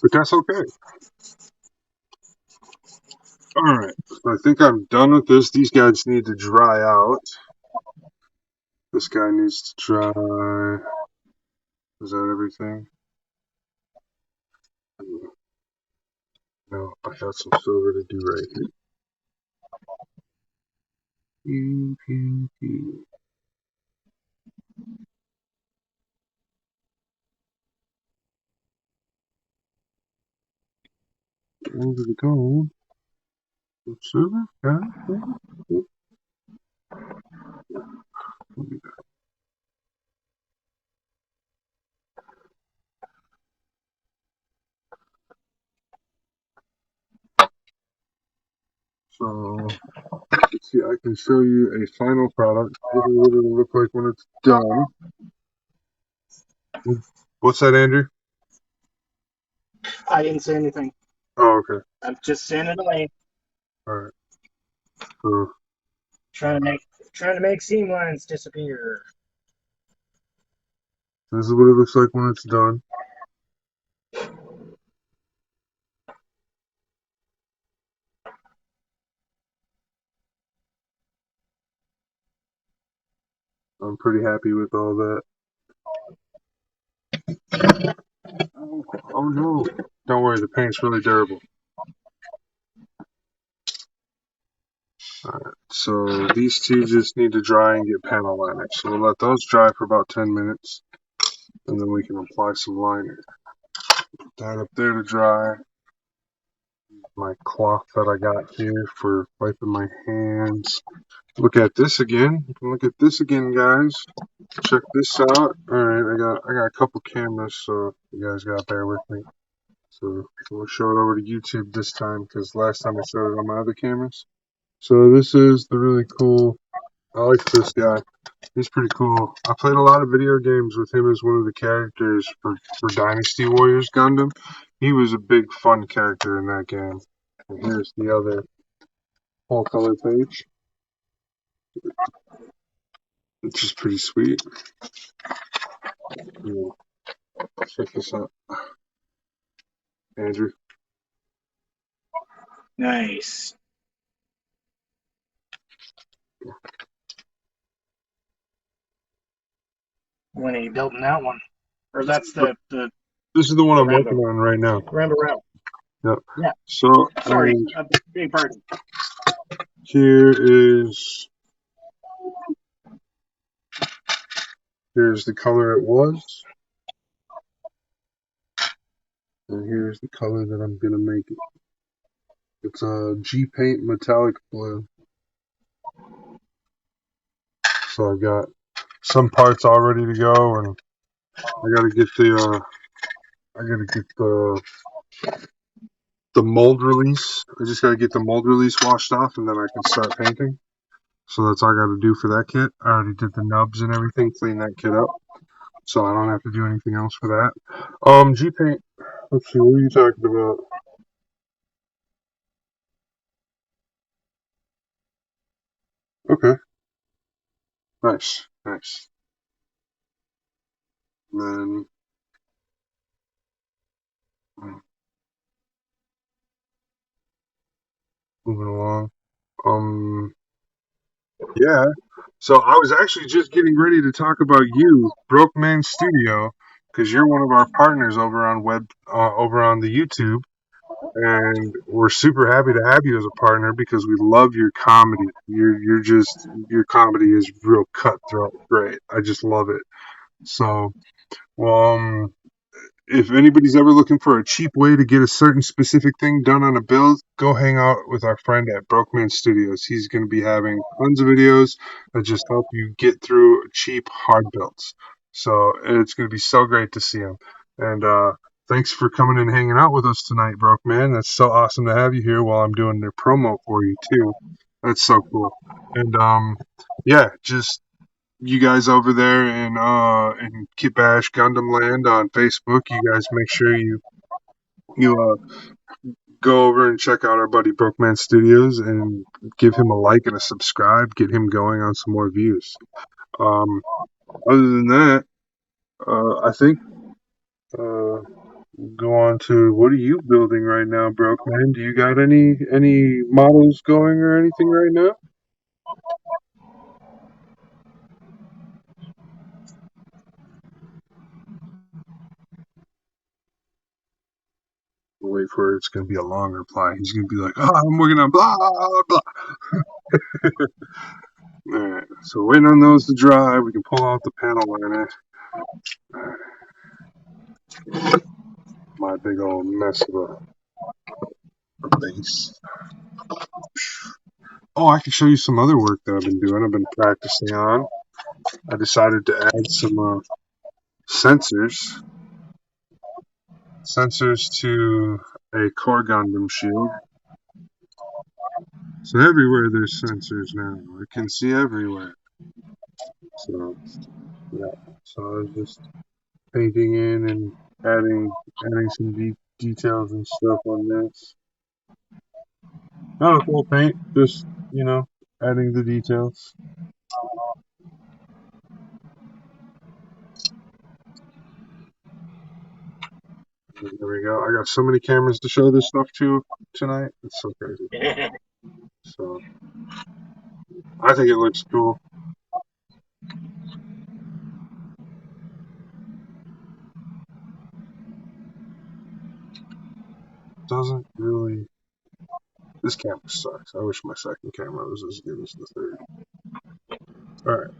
But that's okay. Alright, I think I'm done with this. These guys need to dry out. This guy needs to dry. Is that everything? No, I got some silver to do right here. Pew, pew, pew. Over the gold. Silver? Yeah. So, let's see, I can show you a final product. This is what it'll look like when it's done. What's that, Andrew? I didn't say anything. Oh, okay. I'm just saying it away. Alright. So, Trying to make seam lines disappear. this is what it looks like when it's done. I'm pretty happy with all that. Oh no. Don't worry, the paint's really durable. Alright, so these two just need to dry and get panel liner. So we'll let those dry for about 10 minutes. And then we can apply some liner. Put that up there to dry. My cloth that I got here for wiping my hands. Look at this again. You can look at this again, guys. Check this out. Alright, I got a couple cameras, so you guys gotta bear with me. So we'll show it over to YouTube this time because last time I showed it on my other cameras. So this is the really cool. I like this guy. He's pretty cool. I played a lot of video games with him as one of the characters for Dynasty Warriors Gundam. He was a big fun character in that game. And here's the other full color page, which is pretty sweet. Yeah. Check this out, Andrew. Nice. When are you building that one? Or that's the This is the one I'm Rambo. working on right now. Rambo Route. Yep. Yeah. So Sorry, big pardon. here's the color it was. And here's the color that I'm gonna make it. It's a G Paint metallic blue. So I've got some parts all ready to go, and I gotta get the mold release. I just gotta get the mold release washed off, and then I can start painting. So that's all I gotta do for that kit. I already did the nubs and everything, clean that kit up, so I don't have to do anything else for that. G Paint. Let's see, what are you talking about? Okay, nice, nice. And then moving along. Yeah. So I was actually just getting ready to talk about you, Broke Man Studio, because you're one of our partners over on the YouTube, and we're super happy to have you as a partner because we love your comedy. Your comedy is real cutthroat, great. I just love it. So, well, if anybody's ever looking for a cheap way to get a certain specific thing done on a build, go hang out with our friend at Brokeman Studios. He's going to be having tons of videos that just help you get through cheap hard builds. So it's going to be so great to see him. And thanks for coming and hanging out with us tonight, Brokeman. That's so awesome to have you here while I'm doing their promo for you too. That's so cool. And yeah, just you guys over there in Kibash Gundam Land on Facebook, you guys make sure you go over and check out our buddy Brokeman Studios and give him a like and a subscribe, get him going on some more views. Um, other than that, I think uh, go on to what are you building right now, broke man? Do you got any models going or anything right now? We'll wait for it. It's going to be a long reply. He's going to be like, "Oh, I'm working on blah blah blah." All right, so waiting on those to dry. We can pull out the panel liner. All right, my big old mess of a base. Oh, I can show you some other work that I've been doing. I've been practicing on. I decided to add some sensors sensors to a core Gundam shield. So everywhere there's sensors now. I can see everywhere. So yeah. So I was just painting in and adding some details and stuff on this. Not a full paint, just adding the details. There we go. I got so many cameras to show this stuff to tonight. It's so crazy. So I think it looks cool. Doesn't really. This camera sucks. I wish my second camera was as good as the third. All right.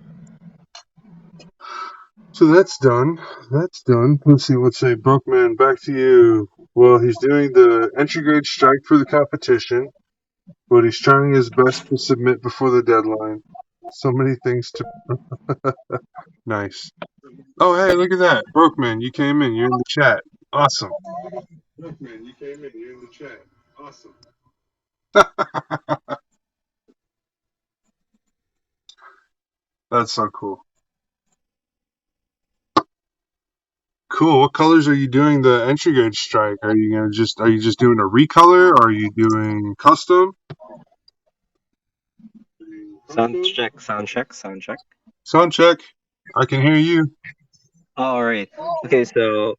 So that's done. That's done. Let's see. Let's say Brokeman, back to you. Well, he's doing the entry grade strike for the competition, but he's trying his best to submit before the deadline. So many things to. Nice. Oh, hey, look at that. Brokeman, you came in. You're in the chat. Awesome. Brokeman, you came in. You're in the chat. Awesome. That's so cool. Cool. What colors are you doing the entry grade strike? Are you just doing a recolor? Or are you doing custom? Sound check, sound check, sound check. Sound check. I can hear you. All right. Okay, so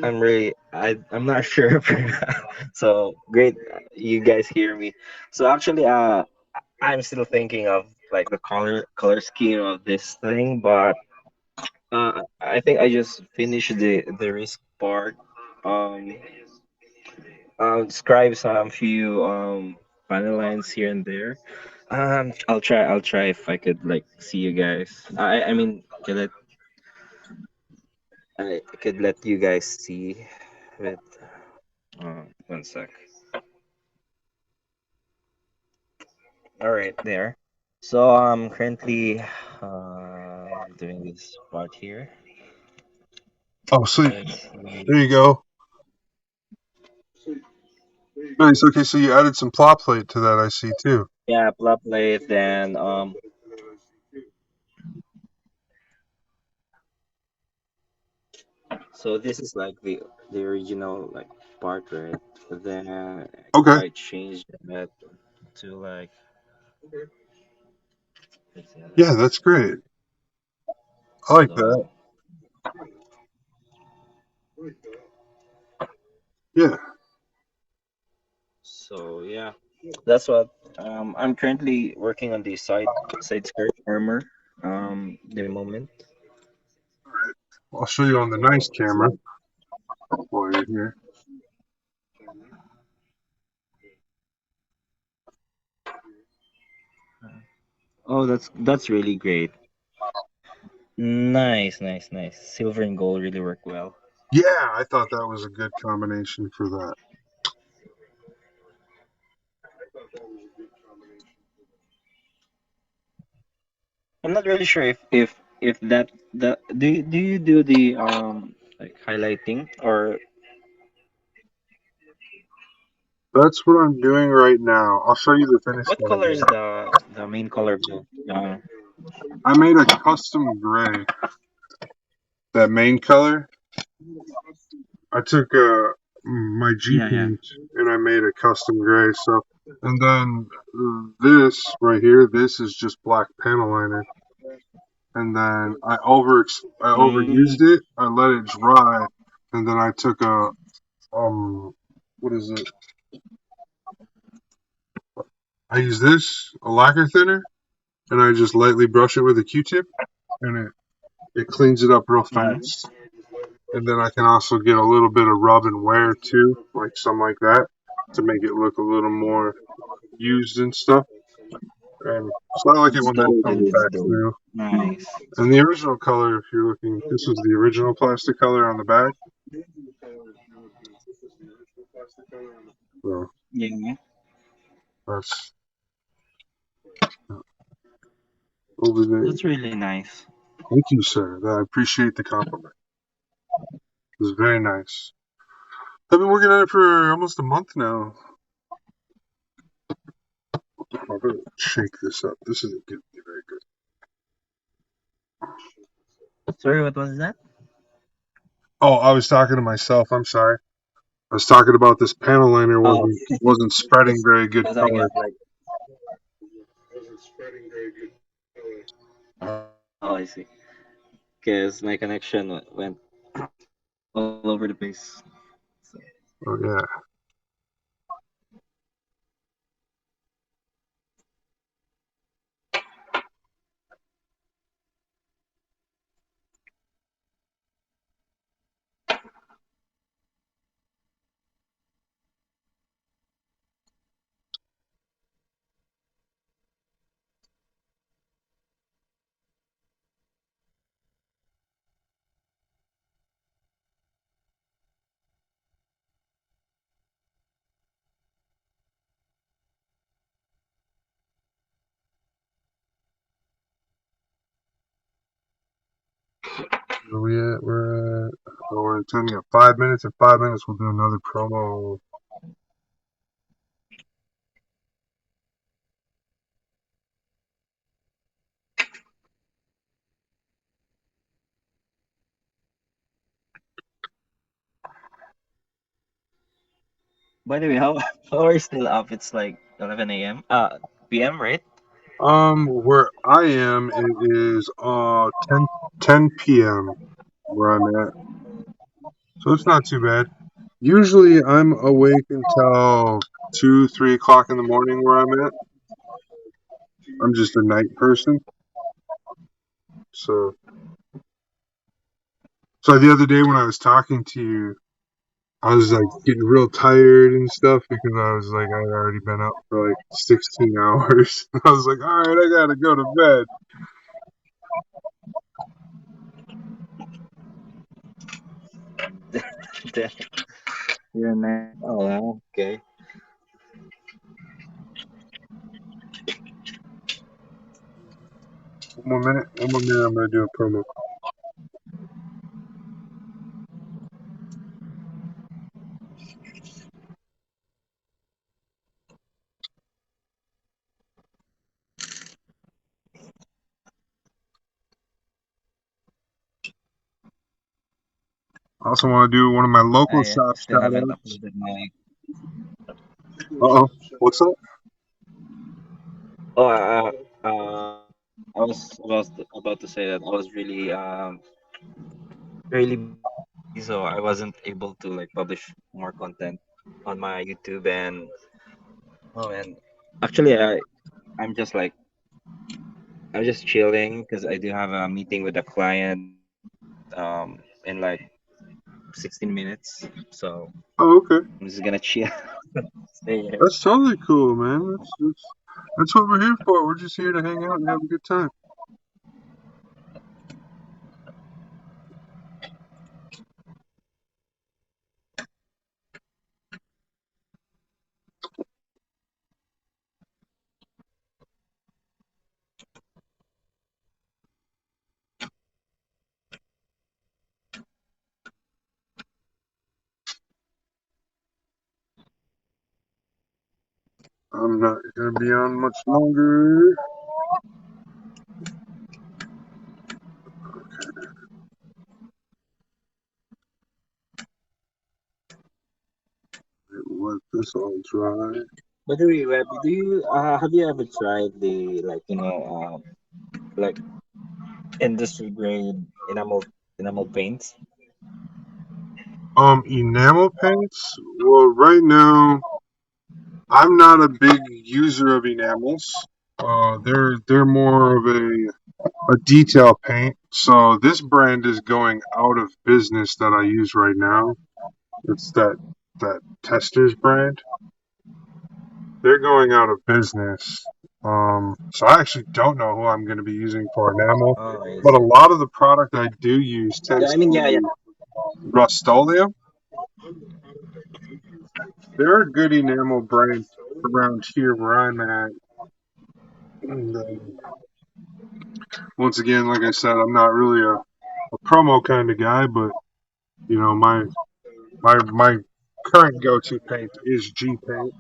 I'm not sure. So great, you guys hear me. So actually, I'm still thinking of like the color scheme of this thing, but I think I just finished the risk part. Um, I'll describe some few panel lines here and there. I'll try if I could like see you guys. I mean, I could let you guys see with 1 sec. All right, there. So I'm currently doing this part here. Oh, sweet. Let's see. There you go. Nice. Okay, so you added some plot plate to that, I see too. Yeah, plot plate. Then so this is like the original like part, right? Then Okay. I changed that to like let's see how Yeah, this that's looks. great. I like that. So Yeah. yeah, that's what I'm currently working on the side skirt armor. The moment. I'll show you on the nice So it's camera like while you're here. oh, that's really great. Nice, nice, nice. Silver and gold really work well. Yeah, I thought that was a good combination for that. I'm not really sure if that do you do the like highlighting or That's what I'm doing right now. I'll show you the finished what color is project. the main color of the I made a custom gray. That main color. I took my G yeah, yeah. paint and I made a custom gray. So, and then this right here, this is just black panel liner. And then I Mm, overused it. I let it dry, and then I took what is it? I use this, a lacquer thinner, and I just lightly brush it with a Q-tip, and it cleans it up real Mm-hmm. fast. And then I can also get a little bit of rub and wear too, like something like that, to make it look a little more used and stuff. And so I like it when that That comes is back dope. through. Nice. And the original color, if you're looking, this was the original plastic color on the back. So Yeah, that's over there. that's really nice. Thank you, sir. I appreciate the compliment. It was very nice. I've been working on it for almost a month now. I'm gonna shake this up. This isn't getting me very good. Sorry, what was that? Oh, I was talking to myself. I'm sorry. I was talking about this panel liner Oh, wasn't spreading very good because I color. got like, oh, I see. Because my connection went all over the place. So, Oh yeah. Where we at? We're at. Oh, we're at 10. We got 5 minutes. In 5 minutes, we'll do another promo. by the way, how how are you still up? It's like 11 a.m. PM, right? Where I am, it is 10 p.m. where I'm at, so it's not too bad. Usually, I'm awake until 2, 3 o'clock in the morning where I'm at. I'm just a night person, so the other day when I was talking to you, I was like getting real tired and stuff because I was like I'd already been up for like 16 hours. I was like, all right, I gotta go to bed. You're nice. Oh, wow. Okay. One more minute. I'm gonna do a promo. I also want to do one of my local I shop still shout haven't outs. uploaded my. Uh oh, what's up? Oh, I was about to say that I was really busy, so I wasn't able to like publish more content on my YouTube. And oh man, actually, I'm just chilling because I do have a meeting with a client in like 16 minutes. So Oh, okay. I'm just gonna chill, stay here. That's totally cool, man. That's what we're here for. We're just here to hang out and have a good time. I'm not gonna be on much longer. Let this all dry. By the way, Web, do you have you ever tried the like industry grade enamel paints? Enamel paints. Well, right now I'm not a big user of enamels. They're more of a detail paint. So this brand is going out of business that I use right now. It's that Testers brand. They're going out of business. So I actually don't know who I'm going to be using for enamel, Oh, I but a see. lot of the product I do use Yeah, tends I to mean, yeah. be Rust-Oleum. There are good enamel brands around here where I'm at. And, once again, like I said, I'm not really a promo kind of guy, but you know, my current go-to paint is G paint,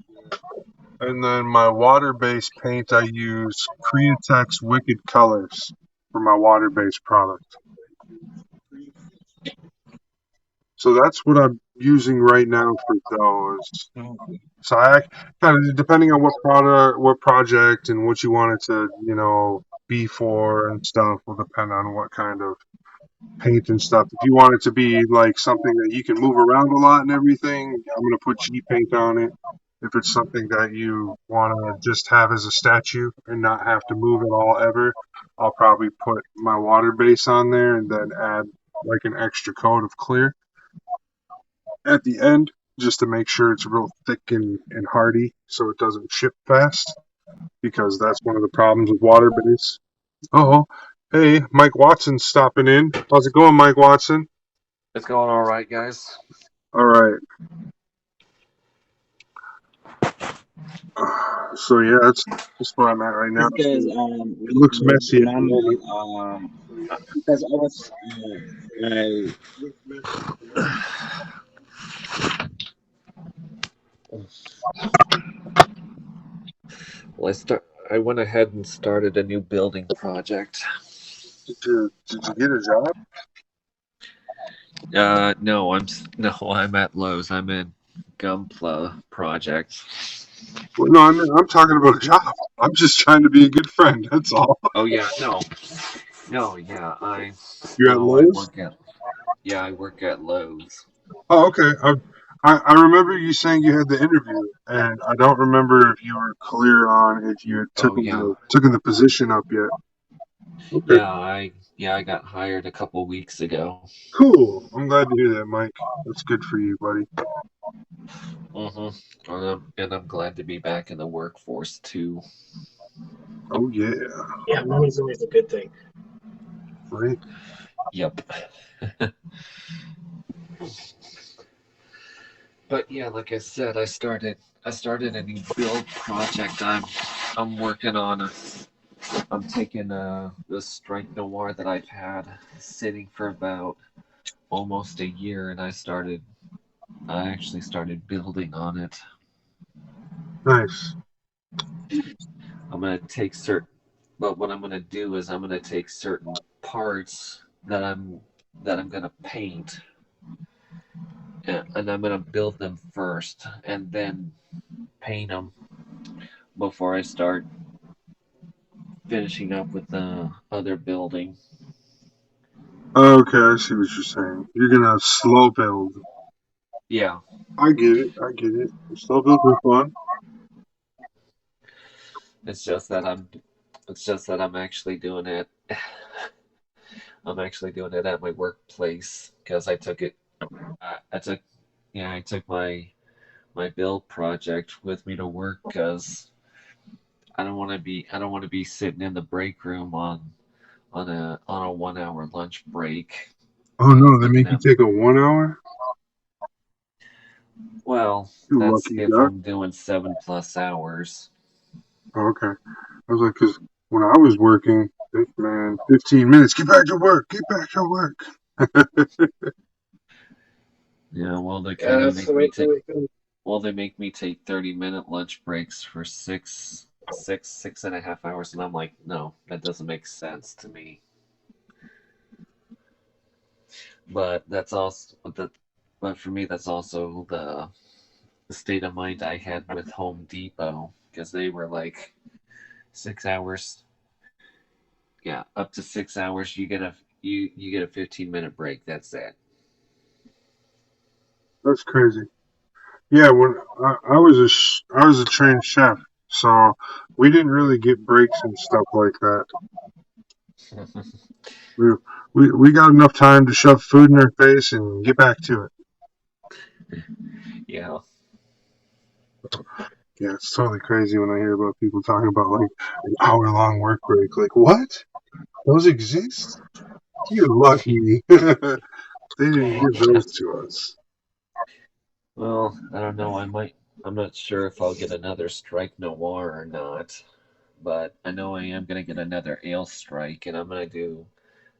and then my water-based paint I use Createx Wicked Colors for my water-based product. So that's what I'm using right now for those. So I kind of depending on what product, what project, and what you want it to, be for and stuff will depend on what kind of paint and stuff. If you want it to be like something that you can move around a lot and everything, I'm gonna put G paint on it. If it's something that you want to just have as a statue and not have to move at all ever, I'll probably put my water base on there and then add like an extra coat of clear at the end just to make sure it's real thick and hardy so it doesn't chip fast because that's one of the problems with water base. Oh, hey, Mike Watson's stopping in. How's it going, Mike Watson? It's going all right, guys. All right. So yeah, that's where I'm at right now. So Because it looks with messy at the enamel, moment. because I was I Well, I went ahead and started a new building project. Did you get a job? No, no, I'm at Lowe's. I'm in Gunpla project. Well, no, I'm talking about a job. I'm just trying to be a good friend. That's all. Oh yeah, no, yeah, You're at I Lowe's. work at I work at Lowe's. Oh, okay. I remember you saying you had the interview, and I don't remember if you were clear on if you had Oh yeah, taken the position up yet. Okay, I got hired a couple weeks ago. cool. I'm glad to hear that, Mike. That's good for you, buddy. And I'm glad to be back in the workforce too. Oh yeah, Yeah, money's always a good thing. right. Yep. But yeah, like I said, I started a new build project. I'm working on I'm taking the Strike Noir that I've had sitting for about almost a year, and I actually started building on it. Nice. I'm gonna take certain But what I'm gonna do is I'm gonna take certain parts that I'm gonna paint, and I'm gonna build them first, and then paint them before I start finishing up with the other building. Okay, I see what you're saying. You're gonna slow build. Yeah, I get it. I get it. Slow builds are fun. it's just that I'm actually doing it. I'm actually doing it at my workplace because I took it. I took I took my build project with me to work because I don't want to be sitting in the break room on a 1 hour lunch break, Oh no, they looking make you at. take a 1 hour. Well, You that's lucky if duck. I'm doing 7+ hours. Oh, okay. I was like, because when I was working, man, 15 minutes. Get back to work. Get back to work. Yeah, well, Yeah, that's the way to do it. they make me take 30-minute lunch breaks for 6.5 hours, and I'm like, no, that doesn't make sense to me. But that's also but for me, that's also the state of mind I had with Home Depot because they were like 6 hours. Yeah, up to 6 hours, you get a 15-minute break. That's it. That's crazy. Yeah, when I was a trained chef, so we didn't really get breaks and stuff like that. We we got enough time to shove food in our face and get back to it. Yeah. Yeah, it's totally crazy when I hear about people talking about like an hour long work break. Like what? Those exist? You're lucky. They didn't give Yeah. those to us. Well, I don't know. I'm not sure if I'll get another strike noir or not, but I know I am gonna get another ale strike, and I'm gonna do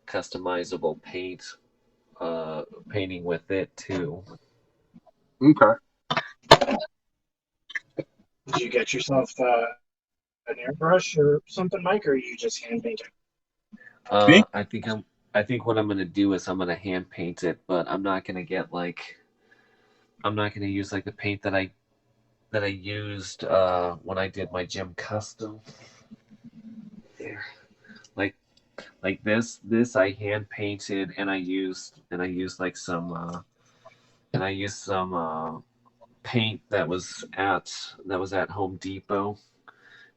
customizable painting with it too. Okay. Did you get yourself an airbrush or something, Mike, or are you just hand painting? Me? I think I think what I'm gonna do is I'm gonna hand paint it, but I'm not gonna get like I'm not gonna use like the paint that I used when I did my gym custom. There, like this I hand painted, and I used like some and I used some paint that was at Home Depot.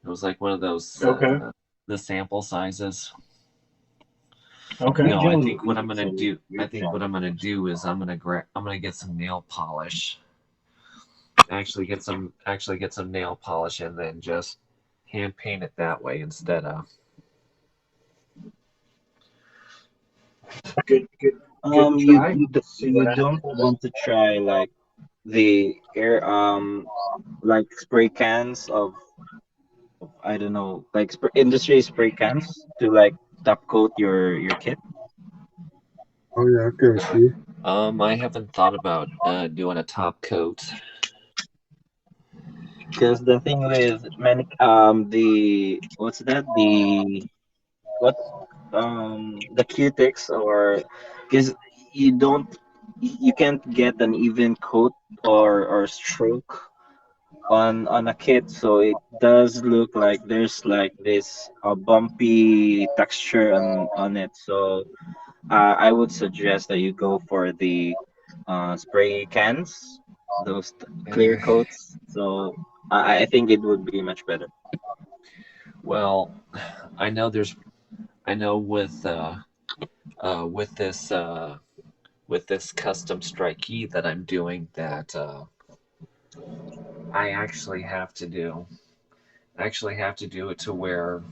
It was like one of those Okay. the sample sizes. Okay. No, I think what I'm gonna So do. I you're think what trying. I'm gonna do is I'm gonna get some nail polish. Actually get some nail polish, and then just hand paint it that way instead of. Good try. See You what don't happens. want to try like the air like spray cans of I don't know like industry spray cans to like top coat your kit. Oh yeah, I've got a few. I haven't thought about doing a top coat. Because the thing with many the what's that what the cutics or because you don't you can't get an even coat or stroke on a kit, so it does look like there's like this bumpy texture on it. So I would suggest that you go for the spray cans, those clear Uh, coats. So I think it would be much better. well, I know there's I know with with this custom strikey that I'm doing that I actually have to do it to where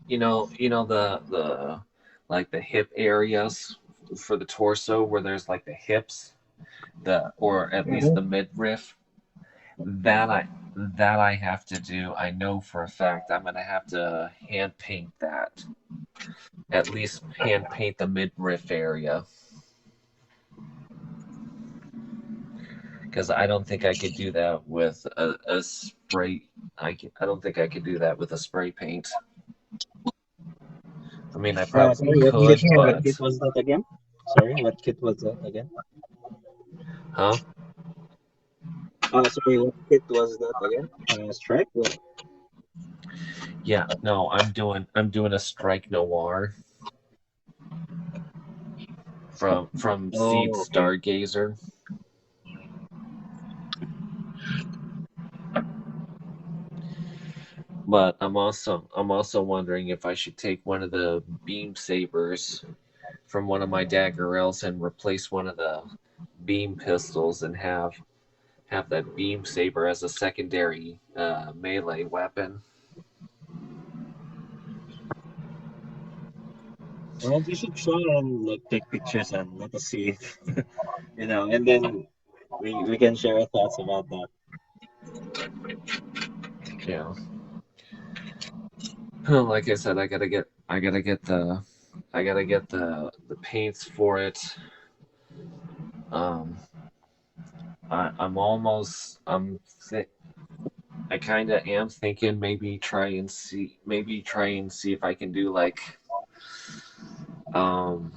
you know the like the hip areas for the torso where there's like the hips the or at least the Mhm. midriff that I have to do. I know for a fact I'm gonna have to hand paint that, at least hand paint the midriff area, because I don't think I could do that with a spray. I don't think I could do that with a spray paint. I mean, I probably Sorry, You could, can, what but kit but was that again? Sorry, what kit was that again? huh? Sorry, what kit was that again? Strike? What? Yeah, no, I'm doing a strike noir from Seed Oh, okay. Stargazer. But I'm also wondering if I should take one of the beam sabers from one of my daggerels and replace one of the beam pistols and have that beam saber as a secondary melee weapon. Well, you should try and like take pictures and let us see if and then we can share our thoughts about that. Yeah. Like I said, I gotta get the paints for it. Um, I'm almost I kind of am thinking maybe try and see if I can do like um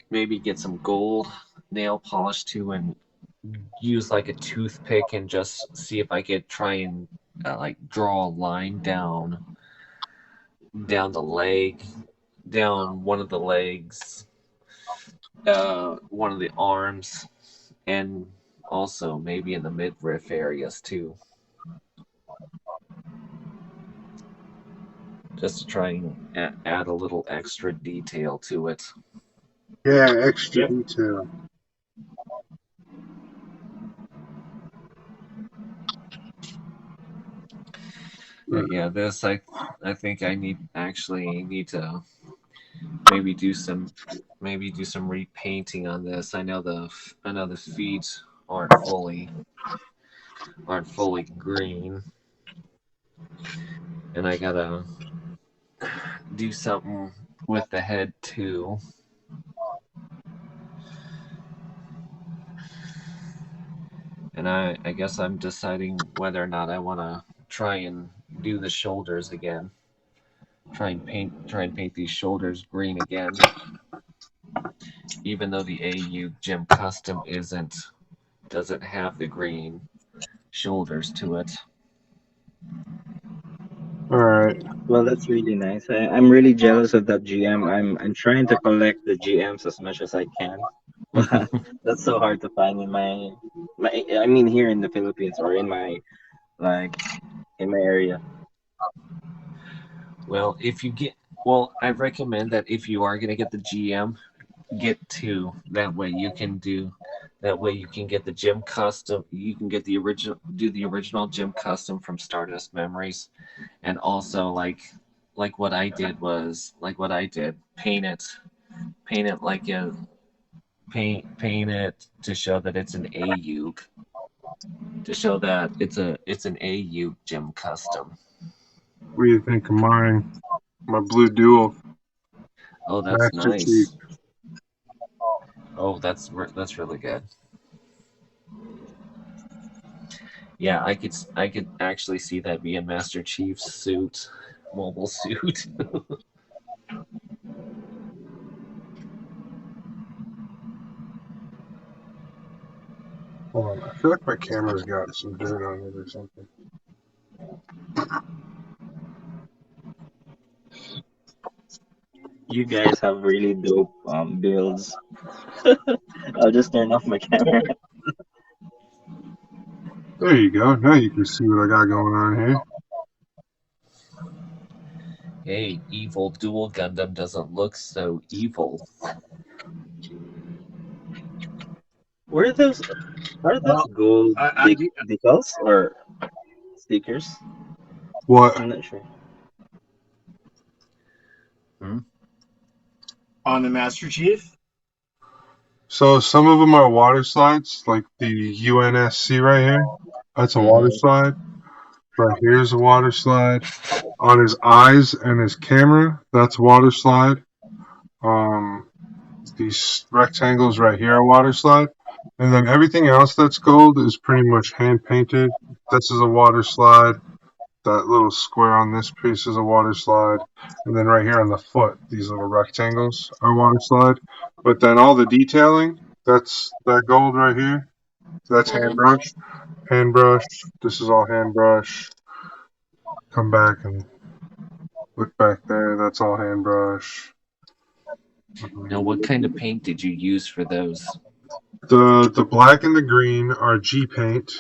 maybe get some gold nail polish too and use like a toothpick and just see if I could try and like draw a line down the leg, down one of the legs, one of the arms, and also maybe in the midriff areas too, just to try and add a little extra detail to it. Yeah, extra Yep. detail. Yeah, this I think I need to maybe do some repainting on this. I know the feet aren't fully green, and I gotta do something with the head too. And I guess I'm deciding whether or not I want to try and do the shoulders again. Try and paint these shoulders green again, even though the AU Gym Custom doesn't have the green shoulders to it. All right. Well, that's really nice. I'm really jealous of that GM. I'm trying to collect the GMs as much as I can. That's so hard to find in my I mean here in the Philippines or in my like in my area. Well, I recommend that if you are gonna get the GM, get two. That way you can get the gym custom. You can get do the original gym custom from Stardust Memories, and also what I did, paint it like a paint it to show that it's an AU, to show that it's an AU gym custom. What do you think of mine? My blue dual Oh, that's Master Chief. nice. Oh, that's really good. Yeah, I could actually see that being Master Chief's suit, mobile suit. Hold on. I feel like my camera's got some dirt on it or something. You guys have really dope builds. I'll just turn off my camera. There you go. Now you can see what I got going on here. Hey, evil dual Gundam doesn't look so evil. Were those are those Well, gold I do decals or stickers? What? I'm not sure. Hmm? on the Master Chief. So some of them are water slides, like the UNSC right here. That's a water Mm-hmm. slide. Right here's a water slide. On his eyes and his camera, that's water slide. These rectangles right here are water slide. And then everything else that's gold is pretty much hand painted. This is a water slide. That little square on this piece is a water slide. And then right here on the foot, these little rectangles are water slide. But then all the detailing, that's that gold right here. That's hand brush. Hand brush. This is all hand brush. Come back and look back there. That's all hand brush. Now, what kind of paint did you use for those? The black and the green are G paint.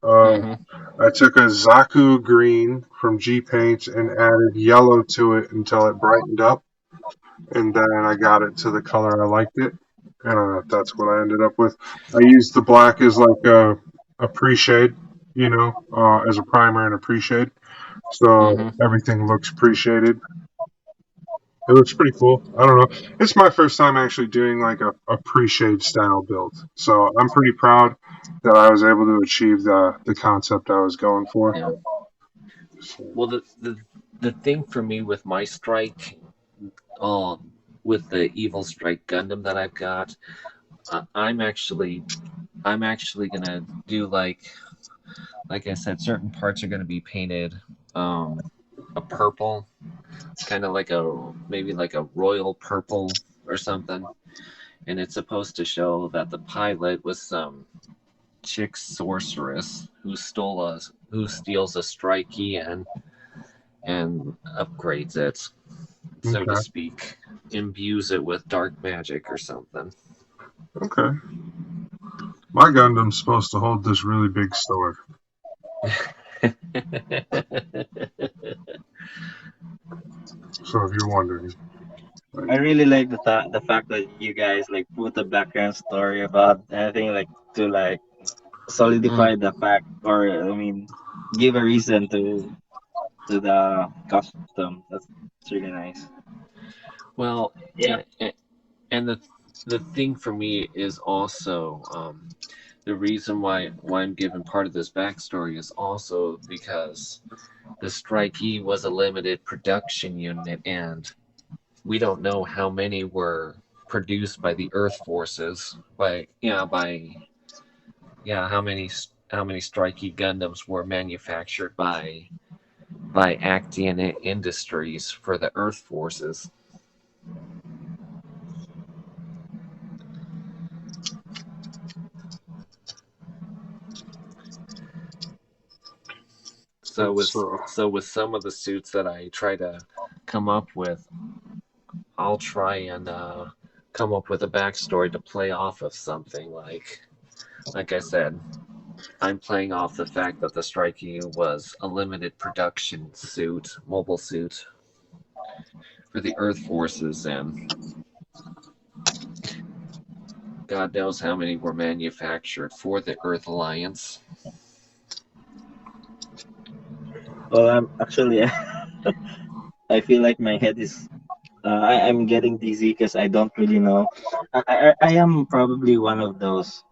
Mm-hmm. I took a Zaku green from G paint and added yellow to it until it brightened up, and then I got it to the color I liked it, and that's what I ended up with. I used the black as like a pre-shade, as a primer and a pre-shade, so Mm-hmm. everything looks pre-shaded. It looks pretty cool. I don't know. It's my first time actually doing like a pre-shade style build. So I'm pretty proud that I was able to achieve the concept I was going for. Yeah. Well, the thing for me with my strike, uh, with the Evil Strike Gundam that I've got, I'm actually gonna do like I said, certain parts are gonna be painted a purple, kind of like maybe like a royal purple or something, and it's supposed to show that the pilot was some chick sorceress who steals a strikey and upgrades it, so to Okay. speak, imbues it with dark magic or something. Okay. my Gundam's supposed to hold this really big sword. So if you're wondering, I really like the fact that you guys like put a background story about anything like to like Mm. solidify the fact, or I mean, give a reason to the custom. That's really nice. Well, Yeah. and the thing for me is also the reason why I'm giving part of this backstory is also because the Strikey was a limited production unit, and we don't know how many were produced by the Earth forces. By how many Strikey Gundams were manufactured by Actian Industries for the Earth forces. so So with some of the suits that I try to come up with, I'll try and come up with a backstory to play off of something like I said. I'm playing off the fact that the Strikey was a limited production suit, mobile suit for the Earth forces, and God knows how many were manufactured for the Earth Alliance. Well, I'm actually I feel like my head is I'm getting dizzy because I don't really know. I am probably one of those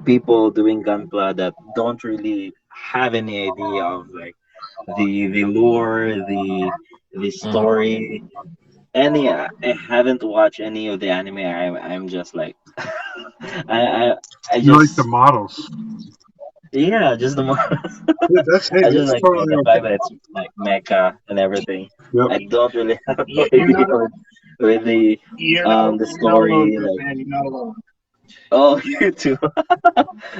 people doing gunpla that don't really have any idea of like the lore, the Mm. story. Any I haven't watched any of the anime. I'm just like I I you like the just models. yeah, just the more Yeah, that's hey, I just that's like totally the fact okay. that it's like mecha and everything. Yep. I don't really have no You're idea not with the you're not alone, story. Like, man. You're not alone. oh, you too.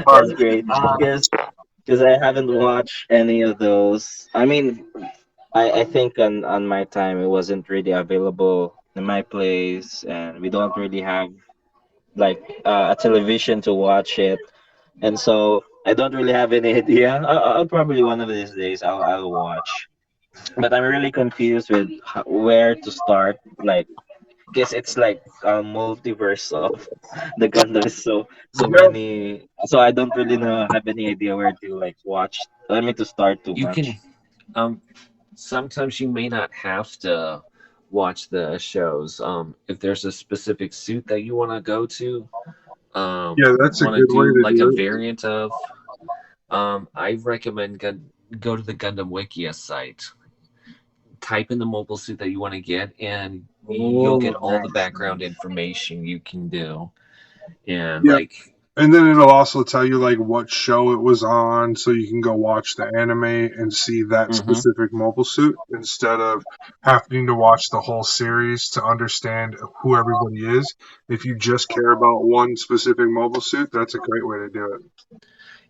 All That's right. great because I haven't watched any of those. I mean, I think on my time it wasn't really available in my place, and we don't really have like a television to watch it, and so I don't really have any idea. I'll probably one of these days I'll watch, but I'm really confused with where to start. Like, guess it's like a multiverse of the Gundam is so Yep. many, so I don't really know have any idea where to like watch. I mean to start too You much. can sometimes you may not have to watch the shows. If there's a specific suit that you want to go to, Yeah, that's a want to good way do to like a do it. variant of, I recommend go to the Gundam Wikia site, type in the mobile suit that you want to get, and you'll get Oh, all the nice, background nice. information you can do. And Yeah. like, And then it'll also tell you like what show it was on, so you can go watch the anime and see that mm-hmm, specific mobile suit instead of having to watch the whole series to understand who everybody is. If you just care about one specific mobile suit, that's a great way to do it.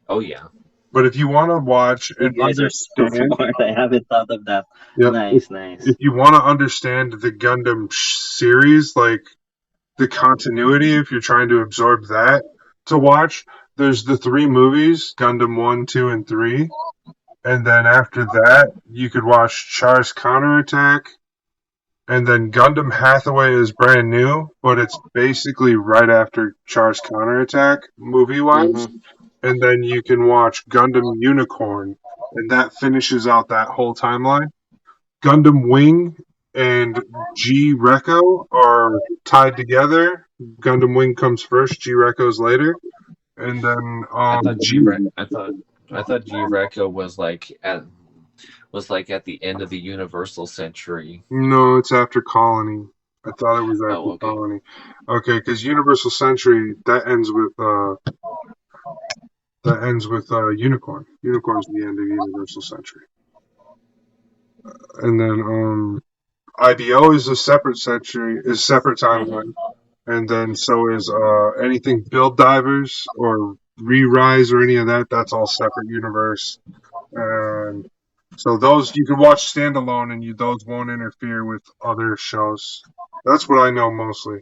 oh yeah, But if you want to watch You and guys are so understand, smart. I haven't thought of that. yep, Nice, nice. if you want to understand the Gundam series, like the continuity, if you're trying to absorb that to watch, there's the three movies Gundam 1, 2, and 3. And then after that, you could watch Char's Counterattack. And then Gundam Hathaway is brand new, but it's basically right after Char's Counterattack, movie wise. mm-hmm. And then you can watch Gundam Unicorn, and that finishes out that whole timeline. Gundam Wing and G Recco are tied together. Gundam Wing comes first, G Recco's later, and then I thought G. I thought G Reco was like at the end of the Universal Century. No, it's after Colony. I thought it was Oh, after okay. Colony. Okay, because Universal Century that ends with Unicorn. Unicorn's the end of Universal Century, and then IDO is a separate century, is separate Mm-hmm. timeline. And then so is anything Build Divers or Re-Rise or any of that. That's all separate universe. And so those you can watch standalone, and those won't interfere with other shows. That's what I know mostly.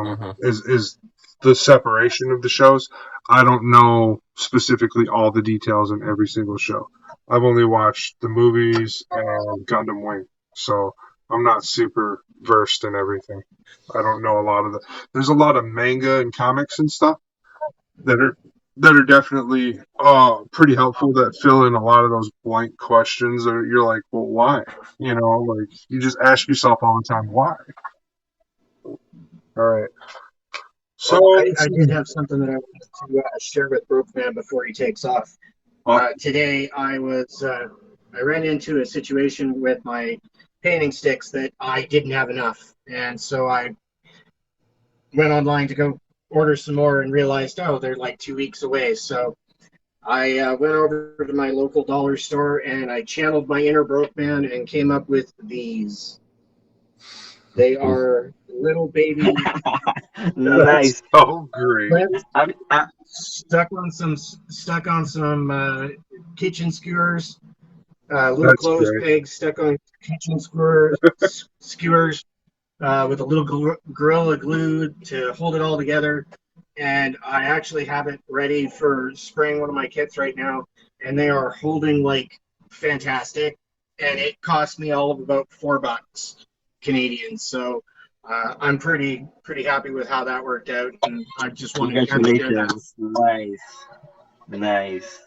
Mm-hmm. Is the separation of the shows. I don't know specifically all the details in every single show. I've only watched the movies and Gundam Wing, so I'm not super versed in everything. I don't know a lot of the. There's a lot of manga and comics and stuff that are definitely pretty helpful that fill in a lot of those blank questions that you're like, well, why? Like you just ask yourself all the time, why? All right. So I did have something that I wanted to share with Brokeman before he takes off. Today, I ran into a situation with my painting sticks that I didn't have enough, and so I went online to go order some more and realized, oh, they're like 2 weeks away. So I went over to my local dollar store and I channeled my inner Brokeman and came up with these. They are little baby that's Nice. so great. plants I, I, stuck on some kitchen skewers. Little That's clothes great. pegs stuck on kitchen skewers with a little Gorilla Glue to hold it all together. And I actually have it ready for spraying one of my kits right now, and they are holding like fantastic. And it cost me all of about $4 Canadian. So I'm pretty happy with how that worked out, and I just wanted to kind of share that. Congratulations. Nice. Nice.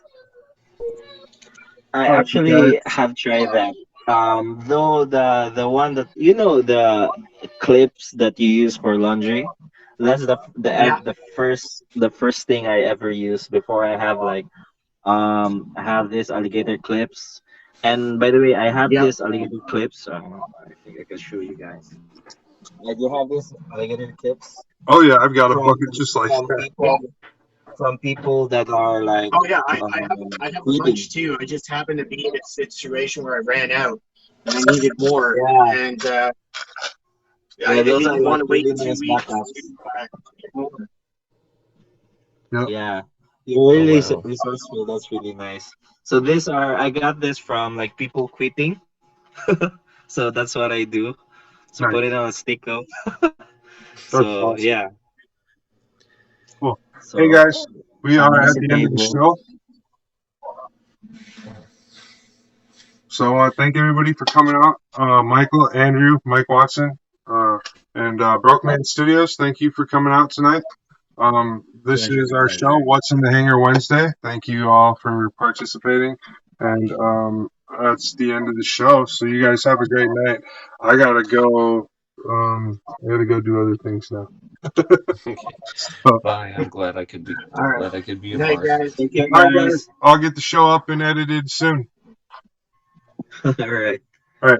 I All right, guys. actually have tried that. Though the one that the clips that you use for laundry, that's Yeah, the first thing I ever use before I have I have these alligator clips. And by the way, I have yeah. this alligator clips. I think I can show you guys. I do have these alligator clips Oh yeah, I've got a from bucket just like from that. people that are like Oh yeah, I have a quitting. bunch too. I just happened to be in a situation where I ran out and I needed more, Yeah, and I yeah, those are didn't like want to wait really 2 nice weeks backups. to get more. Yep. Yeah, you're Oh really wow. resourceful. That's really nice. So I got this from like people quitting. So that's what I do. So put it Nice. on a stick up. That's So awesome. yeah. Cool. Hey So guys, we a are at messy the end of the table. show. So thank everybody for coming out. Michael, Andrew, Mike Watson, and Brokeman Studios. Thank you for coming out tonight. This is our show, Pleasure. What's in the Hangar Wednesday. Thank you all for participating. And that's the end of the show. So you guys have a great night. I gotta go. I gotta go do other things now. Okay. So, Bye. All right, Glad I could be a good night, part. guys. Take care, all right, guys. guys. I'll get the show up and edited soon. All right. All right.